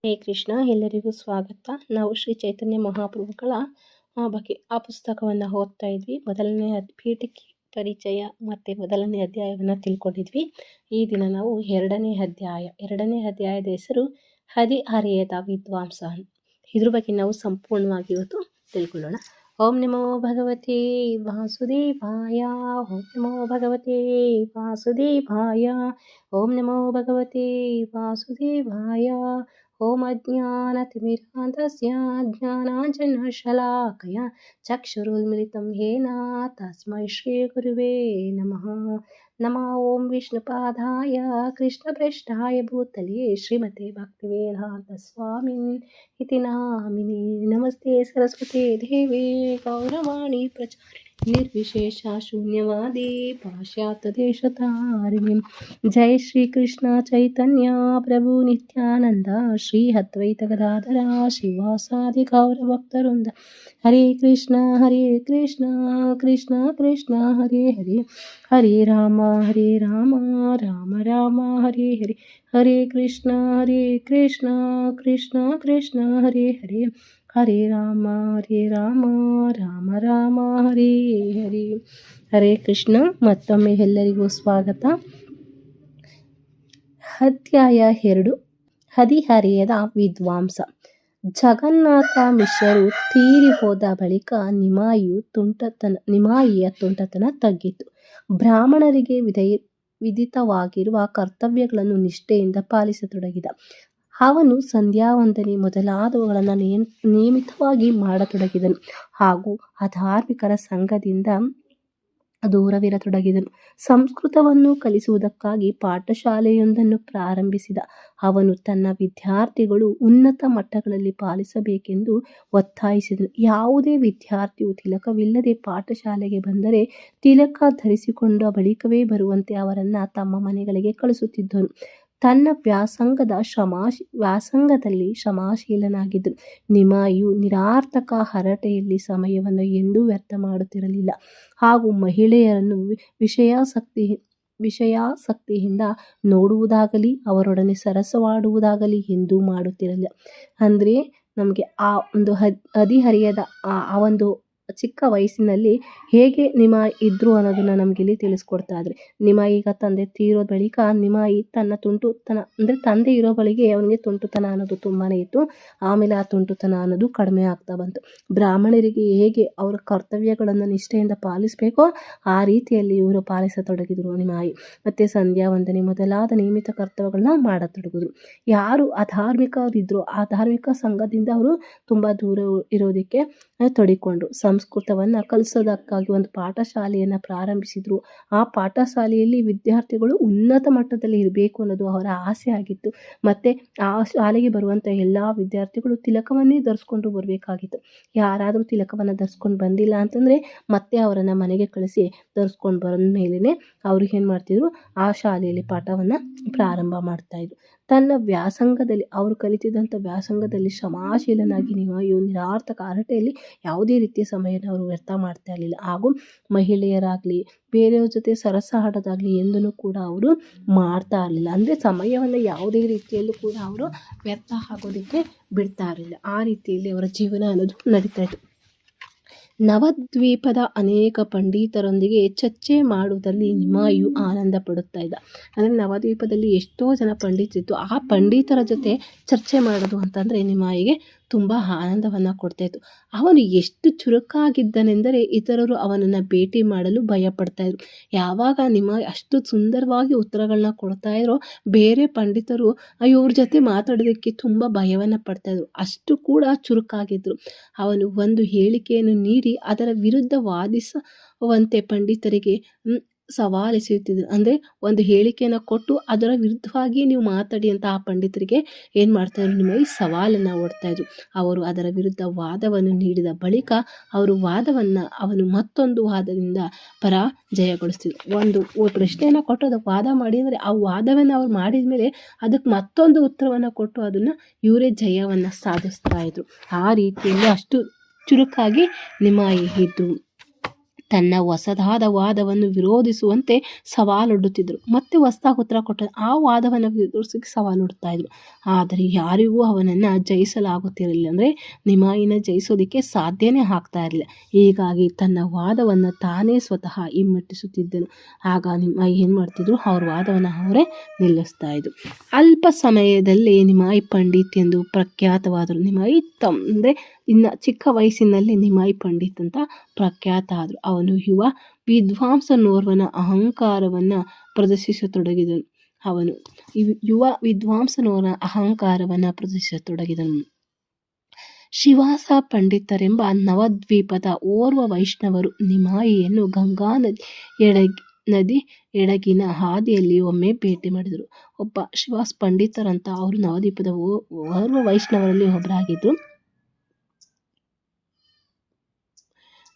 ಹೇ ಕೃಷ್ಣ, ಎಲ್ಲರಿಗೂ ಸ್ವಾಗತ. ನಾವು ಶ್ರೀ ಚೈತನ್ಯ ಮಹಾಪ್ರಭುಗಳ ಬಗ್ಗೆ ಆ ಪುಸ್ತಕವನ್ನು ಓದ್ತಾ ಇದ್ವಿ. ಮೊದಲನೇ ಪೀಠಿಕೆ ಪರಿಚಯ ಮತ್ತು ಮೊದಲನೇ ಅಧ್ಯಾಯವನ್ನು ತಿಳ್ಕೊಂಡಿದ್ವಿ. ಈ ದಿನ ನಾವು ಎರಡನೇ ಅಧ್ಯಾಯದ ಹೆಸರು ಹದಿಹರೆಯದ ವಿದ್ವಾಂಸ. ಇದ್ರ ಬಗ್ಗೆ ನಾವು ಸಂಪೂರ್ಣವಾಗಿ ಇವತ್ತು ತಿಳ್ಕೊಳ್ಳೋಣ. ಓಂ ನಮೋ ಭಗವತೆ ವಾಸುದೇವಾಯ. ಓಂ ನಮೋ ಭಗವತೆ ವಾಸುದೇವಾಯ. ಓಂ ನಮೋ ಭಗವತೆ ವಾಸುದೇವಾಯ. ಓಂ ಅಜ್ಞಾನತಿಮಿರಾಂಧಸ್ಯ ಜ್ಞಾನಾಂಜನಶಲಾಕಯ ಚಕ್ಷುರುನ್ಮಿಲಿತಂ ಯೇನ ತಸ್ಮೈ ಶ್ರೀ ಗುರುವೇ ನಮಃ. ನಮಃ ಓಂ ವಿಷ್ಣುಪಾದಾಯ ಕೃಷ್ಣಪ್ರೇಷ್ಠಾಯ ಭೂತಲೇ ಶ್ರೀಮತೆ ಭಕ್ತಿವೇದಾಂತ ಸ್ವಾಮಿನ್ ಇತಿ ನಾಮಿನೇ. ನಮಸ್ತೆ ಸರಸ್ವತಿ ದೇವಿ ಗೌರವಾಣಿ ಪ್ರಚಾರಿಣಿ ನಿರ್ವಿಶೇಷ ಶೂನ್ಯವಾದಿ ಪಾಶ್ಚಾತ್ಯ ದೇಶತಾರಿಣಿ. ಜೈ ಶ್ರೀ ಕೃಷ್ಣ ಚೈತನ್ಯ ಪ್ರಭು ನಿತ್ಯಾನಂದ ಶ್ರೀ ಅದ್ವೈತ ಗದಾಧರ ಶಿವಾಸಾದಿ ಗೌರ ಭಕ್ತವೃಂದ. ಹರೇ ಕೃಷ್ಣ ಕೃಷ್ಣ ಕೃಷ್ಣ ಹರೇ ಹರೇ, ಹರೇ ರಾಮ ರಾಮ ರಾಮ ಹರೇ ಹರೇ. ಹರೇ ಕೃಷ್ಣ ಕೃಷ್ಣ ಕೃಷ್ಣ ಹರೇ ಹರೇ, ಹರೇ ರಾಮ ರಾಮ ರಾಮ ಹರೇ ಹರೇ. ಹರೇ ಕೃಷ್ಣ. ಮತ್ತೊಮ್ಮೆ ಎಲ್ಲರಿಗೂ ಸ್ವಾಗತ. ಅಧ್ಯಾಯ 2, ಹದಿಹರೆಯದ ವಿದ್ವಾಂಸ. ಜಗನ್ನಾಥ ಮಿಶ್ರರು ತೀರಿ ಹೋದ ಬಳಿಕ ನಿಮಾಯಿಯ ತುಂಟತನ ತಗ್ಗಿತು. ಬ್ರಾಹ್ಮಣರಿಗೆ ವಿಧಿತವಾಗಿರುವ ಕರ್ತವ್ಯಗಳನ್ನು ನಿಷ್ಠೆಯಿಂದ ಪಾಲಿಸತೊಡಗಿದ. ಅವನು ಸಂಧ್ಯಾವಂದನೆ ಮೊದಲಾದವುಗಳನ್ನು ನಿಯಮಿತವಾಗಿ ಮಾಡತೊಡಗಿದನು ಹಾಗೂ ಅಧಾರ್ಮಿಕರ ಸಂಘದಿಂದ ದೂರವಿರತೊಡಗಿದನು. ಸಂಸ್ಕೃತವನ್ನು ಕಲಿಸುವುದಕ್ಕಾಗಿ ಪಾಠಶಾಲೆಯೊಂದನ್ನು ಪ್ರಾರಂಭಿಸಿದ. ಅವನು ತನ್ನ ವಿದ್ಯಾರ್ಥಿಗಳು ಉನ್ನತ ಮಟ್ಟಗಳಲ್ಲಿ ಪಾಲಿಸಬೇಕೆಂದು ಒತ್ತಾಯಿಸಿದನು. ಯಾವುದೇ ವಿದ್ಯಾರ್ಥಿಯು ತಿಲಕವಿಲ್ಲದೆ ಪಾಠಶಾಲೆಗೆ ಬಂದರೆ ತಿಲಕ ಧರಿಸಿಕೊಂಡ ಬಳಿಕವೇ ಬರುವಂತೆ ಅವರನ್ನು ತಮ್ಮ ಮನೆಗಳಿಗೆ ಕಳಿಸುತ್ತಿದ್ದನು. ತನ್ನ ವ್ಯಾಸಂಗದಲ್ಲಿ ಶ್ರಮಾಶೀಲನಾಗಿದ್ದನು. ನಿಮಾಯಿಯು ನಿರಾರ್ಥಕ ಹರಟೆಯಲ್ಲಿ ಸಮಯವನ್ನು ಎಂದೂ ವ್ಯರ್ಥ ಮಾಡುತ್ತಿರಲಿಲ್ಲ ಹಾಗೂ ಮಹಿಳೆಯರನ್ನು ವಿಷಯಾಸಕ್ತಿಯಿಂದ ನೋಡುವುದಾಗಲಿ ಅವರೊಡನೆ ಸರಸವಾಡುವುದಾಗಲಿ ಎಂದೂ ಮಾಡುತ್ತಿರಲಿಲ್ಲ. ಅಂದರೆ ನಮಗೆ ಆ ಒಂದು ಹದಿಹರೆಯದ ಆ ಒಂದು ಚಿಕ್ಕ ವಯಸ್ಸಿನಲ್ಲಿ ಹೇಗೆ ನಿಮಾಯಿ ಇದ್ರು ಅನ್ನೋದನ್ನ ನಮ್ಗೆ ಇಲ್ಲಿ ತಿಳಿಸ್ಕೊಡ್ತಾ ಇದ್ರೆ. ನಿಮಾಯಿಗ ತಂದೆ ತೀರೋ ಬಳಿಕ ನಿಮಾಯಿ ತನ್ನ ತುಂಟುತನ ಅಂದರೆ ತಂದೆ ಇರೋ ಬಳಿಗೆ ಅವನಿಗೆ ತುಂಟುತನ ಅನ್ನೋದು ತುಂಬಾನೇ ಇತ್ತು. ಆಮೇಲೆ ಆ ತುಂಟುತನ ಅನ್ನೋದು ಕಡಿಮೆ ಆಗ್ತಾ ಬಂತು. ಬ್ರಾಹ್ಮಣರಿಗೆ ಹೇಗೆ ಅವರ ಕರ್ತವ್ಯಗಳನ್ನು ನಿಷ್ಠೆಯಿಂದ ಪಾಲಿಸಬೇಕೋ ಆ ರೀತಿಯಲ್ಲಿ ಇವರು ಪಾಲಿಸತೊಡಗಿದ್ರು ನಿಮಾಯಿ. ಮತ್ತೆ ಸಂಧ್ಯಾ ವಂದನೆ ಮೊದಲಾದ ನಿಯಮಿತ ಕರ್ತವ್ಯಗಳನ್ನ ಮಾಡತೊಡಗಿದ್ರು. ಯಾರು ಅಧಾರ್ಮಿಕರಿದ್ರು ಆ ಧಾರ್ಮಿಕ ಸಂಘದಿಂದ ಅವರು ತುಂಬಾ ದೂರ ಇರೋದಕ್ಕೆ ತೊಡಿಕೊಂಡ್ರು. ಸಂಸ್ಕೃತವನ್ನು ಕಲಿಸೋದಕ್ಕಾಗಿ ಒಂದು ಪಾಠಶಾಲೆಯನ್ನು ಪ್ರಾರಂಭಿಸಿದ್ರು. ಆ ಪಾಠಶಾಲೆಯಲ್ಲಿ ವಿದ್ಯಾರ್ಥಿಗಳು ಉನ್ನತ ಮಟ್ಟದಲ್ಲಿ ಇರಬೇಕು ಅನ್ನೋದು ಅವರ ಆಸೆ ಆಗಿತ್ತು. ಮತ್ತೆ ಆ ಶಾಲೆಗೆ ಬರುವಂಥ ಎಲ್ಲ ವಿದ್ಯಾರ್ಥಿಗಳು ತಿಲಕವನ್ನೇ ಧರಿಸ್ಕೊಂಡು ಬರಬೇಕಾಗಿತ್ತು. ಯಾರಾದರೂ ತಿಲಕವನ್ನು ಧರಿಸ್ಕೊಂಡು ಬಂದಿಲ್ಲ ಅಂತಂದರೆ ಮತ್ತೆ ಅವರನ್ನು ಮನೆಗೆ ಕಳಿಸಿ ಧರಿಸ್ಕೊಂಡು ಬಂದ ಮೇಲೇ ಅವರು ಏನು ಮಾಡ್ತಿದ್ರು, ಆ ಶಾಲೆಯಲ್ಲಿ ಪಾಠವನ್ನು ಪ್ರಾರಂಭ ಮಾಡ್ತಾಯಿದ್ರು. ತನ್ನ ವ್ಯಾಸಂಗದಲ್ಲಿ ಅವರು ಕಲಿತಿದ್ದಂಥ ವ್ಯಾಸಂಗದಲ್ಲಿ ಶ್ರಮಾಶೀಲನಾಗಿ ನಿಮಾಯಿಯು ನಿರಾರ್ಥಕ ಹರಟೆಯಲ್ಲಿ ಯಾವುದೇ ರೀತಿಯ ಸಮಯನ ಅವರು ವ್ಯರ್ಥ ಮಾಡ್ತಾ ಇರಲಿಲ್ಲ. ಹಾಗೂ ಮಹಿಳೆಯರಾಗಲಿ ಬೇರೆಯವ್ರ ಜೊತೆ ಸರಸ ಆಡೋದಾಗಲಿ ಎಂದೂ ಕೂಡ ಅವರು ಮಾಡ್ತಾ ಇರಲಿಲ್ಲ. ಅಂದರೆ ಸಮಯವನ್ನು ಯಾವುದೇ ರೀತಿಯಲ್ಲೂ ಕೂಡ ಅವರು ವ್ಯರ್ಥ ಆಗೋದಕ್ಕೆ ಬಿಡ್ತಾ ಇರಲಿಲ್ಲ. ಆ ರೀತಿಯಲ್ಲಿ ಅವರ ಜೀವನ ಅನ್ನೋದು ನಡೀತಾ ಇತ್ತು. ನವದ್ವೀಪದ ಅನೇಕ ಪಂಡಿತರೊಂದಿಗೆ ಚರ್ಚೆ ಮಾಡುವುದರಲ್ಲಿ ನಿಮಾಯಿಯು ಆನಂದ ಪಡುತ್ತಾ ಇದ್ದ. ಅಂದರೆ ನವದ್ವೀಪದಲ್ಲಿ ಎಷ್ಟೋ ಜನ ಪಂಡಿತರಿದ್ದು ಆ ಪಂಡಿತರ ಜೊತೆ ಚರ್ಚೆ ಮಾಡೋದು ಅಂತಂದರೆ ನಿಮಾಯಿಗೆ ತುಂಬ ಆನಂದವನ್ನು ಕೊಡ್ತಾಯಿತ್ತು. ಅವನು ಎಷ್ಟು ಚುರುಕಾಗಿದ್ದನೆಂದರೆ ಇತರರು ಅವನನ್ನು ಭೇಟಿ ಮಾಡಲು ಭಯಪಡ್ತಾಯಿದ್ರು. ಯಾವಾಗ ನಿಮಾಯಿ ಅಷ್ಟು ಸುಂದರವಾಗಿ ಉತ್ತರಗಳನ್ನ ಕೊಡ್ತಾಯಿದ್ರೋ ಬೇರೆ ಪಂಡಿತರು ಇವ್ರ ಜೊತೆ ಮಾತಾಡೋದಕ್ಕೆ ತುಂಬ ಭಯವನ್ನು ಪಡ್ತಾಯಿದ್ರು. ಅಷ್ಟು ಕೂಡ ಚುರುಕಾಗಿದ್ದರು. ಅವನು ಒಂದು ಹೇಳಿಕೆಯನ್ನು ನೀಡಿ ಅದರ ವಿರುದ್ಧ ವಾದಿಸುವಂತೆ ಪಂಡಿತರಿಗೆ ಸವಾಲೆಸೆಯುತ್ತಿದ್ದರು. ಅಂದರೆ ಒಂದು ಹೇಳಿಕೆಯನ್ನು ಕೊಟ್ಟು ಅದರ ವಿರುದ್ಧವಾಗಿ ನೀವು ಮಾತಾಡಿ ಅಂತ ಆ ಪಂಡಿತರಿಗೆ ಏನು ಮಾಡ್ತಾಯಿದ್ರು, ನಿಮಗೆ ಸವಾಲನ್ನು ಒಡ್ತಾಯಿದ್ರು. ಅವರು ಅದರ ವಿರುದ್ಧ ವಾದವನ್ನು ನೀಡಿದ ಬಳಿಕ ಅವನು ಮತ್ತೊಂದು ವಾದದಿಂದ ಪರಾಜಯಗೊಳಿಸ್ತಿದ್ರು. ಒಂದು ಪ್ರಶ್ನೆಯನ್ನು ಕೊಟ್ಟು ಅದಕ್ಕೆ ವಾದ ಮಾಡಿ ಅಂದರೆ ಆ ವಾದವನ್ನು ಅವ್ರು ಮಾಡಿದ ಮೇಲೆ ಅದಕ್ಕೆ ಮತ್ತೊಂದು ಉತ್ತರವನ್ನು ಕೊಟ್ಟು ಅದನ್ನು ಇವರೇ ಜಯವನ್ನು ಸಾಧಿಸ್ತಾ ಇದ್ರು. ಆ ರೀತಿಯಲ್ಲಿ ಅಷ್ಟು ಚುರುಕಾಗಿ ನಿಮಾಯಿ ಇದ್ರು. ತನ್ನ ಹೊಸದಾದ ವಾದವನ್ನು ವಿರೋಧಿಸುವಂತೆ ಸವಾಲೊಡ್ಡುತ್ತಿದ್ದರು. ಮತ್ತೆ ಹೊಸದಾಗಿ ಉತ್ತರ ಕೊಟ್ಟ ಆ ವಾದವನ್ನು ವಿರೋಧಿಸಿ ಸವಾಲೊಡ್ತಾ ಇದ್ರು. ಆದರೆ ಯಾರಿಗೂ ಅವನನ್ನು ಜಯಿಸಲಾಗುತ್ತಿರಲಿಲ್ಲ. ಅಂದರೆ ನಿಮಾಯಿನ ಜಯಿಸೋದಕ್ಕೆ ಸಾಧ್ಯನೇ ಆಗ್ತಾ ಇರಲಿಲ್ಲ. ಹೀಗಾಗಿ ತನ್ನ ವಾದವನ್ನು ತಾನೇ ಸ್ವತಃ ಹಿಮ್ಮೆಟ್ಟಿಸುತ್ತಿದ್ದನು. ಆಗ ನಿಮಾಯಿ ಏನು ಮಾಡ್ತಿದ್ರು, ಅವ್ರ ವಾದವನ್ನು ಅವರೇ ನಿಲ್ಲಿಸ್ತಾ ಇದ್ರು. ಅಲ್ಪ ಸಮಯದಲ್ಲಿ ನಿಮಾಯಿ ಪಂಡಿತ್ ಎಂದು ಪ್ರಖ್ಯಾತವಾದರು. ನಿಮಾಯಿ ಅಂದರೆ ಇನ್ನು ಚಿಕ್ಕ ವಯಸ್ಸಿನಲ್ಲಿ ನಿಮಾಯಿ ಪಂಡಿತ್ ಅಂತ ಪ್ರಖ್ಯಾತ ಆದರು. ಅವನು ಯುವ ವಿದ್ವಾಂಸನೋರ್ವನ ಅಹಂಕಾರವನ್ನು ಪ್ರದರ್ಶಿಸತೊಡಗಿದನು. ಶಿವಾಸ ಪಂಡಿತರೆಂಬ ನವದ್ವೀಪದ ಓರ್ವ ವೈಷ್ಣವರು ನಿಮಾಯಿಯನ್ನು ಗಂಗಾ ನದಿ ಎಡಗಿನ ಹಾದಿಯಲ್ಲಿ ಒಮ್ಮೆ ಭೇಟಿ ಮಾಡಿದರು. ಒಬ್ಬ ಶಿವಾಸ ಪಂಡಿತರಂತ ಅವರು ನವದ್ವೀಪದ ಓರ್ವ ವೈಷ್ಣವರಲ್ಲಿ ಒಬ್ಬರಾಗಿದ್ದರು.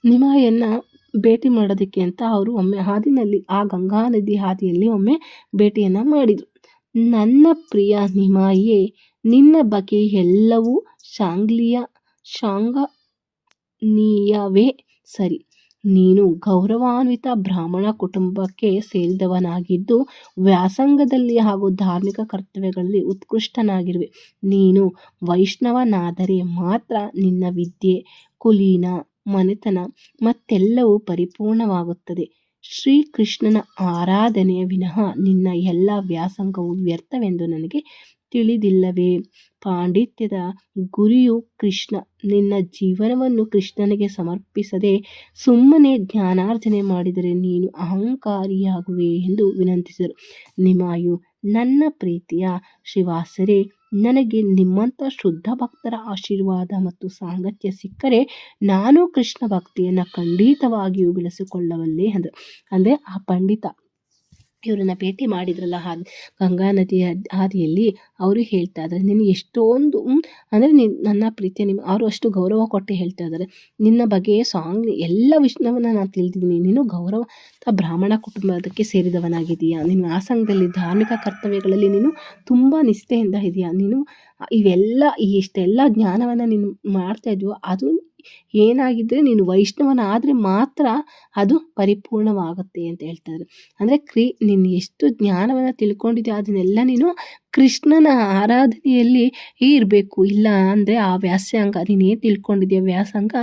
ನಿಮಾಯಿಯನ್ನ ಭೇಟಿ ಮಾಡೋದಕ್ಕೆ ಅಂತ ಅವರು ಒಮ್ಮೆ ಆ ಗಂಗಾ ನದಿ ಹಾದಿಯಲ್ಲಿ ಒಮ್ಮೆ ಭೇಟಿಯನ್ನು ಮಾಡಿದರು. ನನ್ನ ಪ್ರಿಯ ನಿಮಾಯಿಯೇ, ನಿನ್ನ ಬಗ್ಗೆ ಎಲ್ಲವೂ ಶ್ಲಾಘನೀಯವೇ ಸರಿ. ನೀನು ಗೌರವಾನ್ವಿತ ಬ್ರಾಹ್ಮಣ ಕುಟುಂಬಕ್ಕೆ ಸೇರಿದವನಾಗಿದ್ದು ವ್ಯಾಸಂಗದಲ್ಲಿ ಹಾಗೂ ಧಾರ್ಮಿಕ ಕರ್ತವ್ಯಗಳಲ್ಲಿ ಉತ್ಕೃಷ್ಟನಾಗಿರುವೆ. ನೀನು ವೈಷ್ಣವನಾದರೆ ಮಾತ್ರ ನಿನ್ನ ವಿದ್ಯೆ, ಕುಲೀನ, ಮನೆತನ ಮತ್ತೆಲ್ಲವೂ ಪರಿಪೂರ್ಣವಾಗುತ್ತದೆ. ಶ್ರೀಕೃಷ್ಣನ ಆರಾಧನೆಯ ವಿನಃ ನಿನ್ನ ಎಲ್ಲ ವ್ಯಾಸಂಗವು ವ್ಯರ್ಥವೆಂದು ನನಗೆ ತಿಳಿದಿಲ್ಲವೇ? ಪಾಂಡಿತ್ಯದ ಗುರಿಯು ಕೃಷ್ಣ. ನಿನ್ನ ಜೀವನವನ್ನು ಕೃಷ್ಣನಿಗೆ ಸಮರ್ಪಿಸದೆ ಸುಮ್ಮನೆ ಜ್ಞಾನಾರ್ಜನೆ ಮಾಡಿದರೆ ನೀನು ಅಹಂಕಾರಿಯಾಗುವೆ ಎಂದು ವಿನಂತಿಸಿದರು. ನಿಮಾಯು, ನನ್ನ ಪ್ರೀತಿಯ ಶ್ರೀವಾಸರೇ, ನನಗೆ ನಿಮ್ಮಂಥ ಶುದ್ಧ ಭಕ್ತರ ಆಶೀರ್ವಾದ ಮತ್ತು ಸಾಂಗತ್ಯ ಸಿಕ್ಕರೆ ನಾನು ಕೃಷ್ಣ ಭಕ್ತಿಯನ್ನು ಖಂಡಿತವಾಗಿಯೂ ಬೆಳೆಸಿಕೊಳ್ಳಬಲ್ಲೆ ಅಂದರು. ಅಂದರೆ ಆ ಪಂಡಿತ ಇವರನ್ನು ಭೇಟಿ ಮಾಡಿದ್ರಲ್ಲ ಗಂಗಾ ನದಿಯ ಹಾದಿಯಲ್ಲಿ, ಅವರು ಹೇಳ್ತಾ ಇದ್ದಾರೆ, ನಿನ್ನ ಎಷ್ಟೊಂದು ಅಂದರೆ ನನ್ನ ಪ್ರೀತಿಯ ಅವರು ಅಷ್ಟು ಗೌರವ ಕೊಟ್ಟು ಹೇಳ್ತಾ ಇದ್ದಾರೆ, ನಿನ್ನ ಬಗ್ಗೆ ಎಲ್ಲ ವಿಷಯವನ್ನ ನಾನು ತಿಳಿದಿದ್ದೀನಿ. ನೀನು ಗೌರವ ಬ್ರಾಹ್ಮಣ ಕುಟುಂಬಕ್ಕೆ ಸೇರಿದವನಾಗಿದೆಯಾ, ನಿನ್ನ ಆಸಂಗದಲ್ಲಿ ಧಾರ್ಮಿಕ ಕರ್ತವ್ಯಗಳಲ್ಲಿ ನೀನು ತುಂಬ ನಿಷ್ಠೆಯಿಂದ ಇದೆಯಾ, ನೀನು ಇಷ್ಟೆಲ್ಲ ಜ್ಞಾನವನ್ನು ನೀನು ಮಾಡ್ತಾ ಇದೆಯೋ ಅದು ಏನಾಗಿದ್ದರೆ ನೀನು ವೈಷ್ಣವನಾದರೆ ಮಾತ್ರ ಅದು ಪರಿಪೂರ್ಣವಾಗುತ್ತೆ ಅಂತ ಹೇಳ್ತಾರೆ. ಅಂದರೆ ನೀನು ಎಷ್ಟು ಜ್ಞಾನವನ್ನು ತಿಳ್ಕೊಂಡಿದ್ಯೋ ಅದನ್ನೆಲ್ಲ ನೀನು ಕೃಷ್ಣನ ಆರಾಧನೆಯಲ್ಲಿ ಇರಬೇಕು. ಇಲ್ಲ ಅಂದರೆ ಆ ವ್ಯಾಸಂಗ ನೀನೇನು ತಿಳ್ಕೊಂಡಿದ್ಯಾ ವ್ಯಾಸಂಗ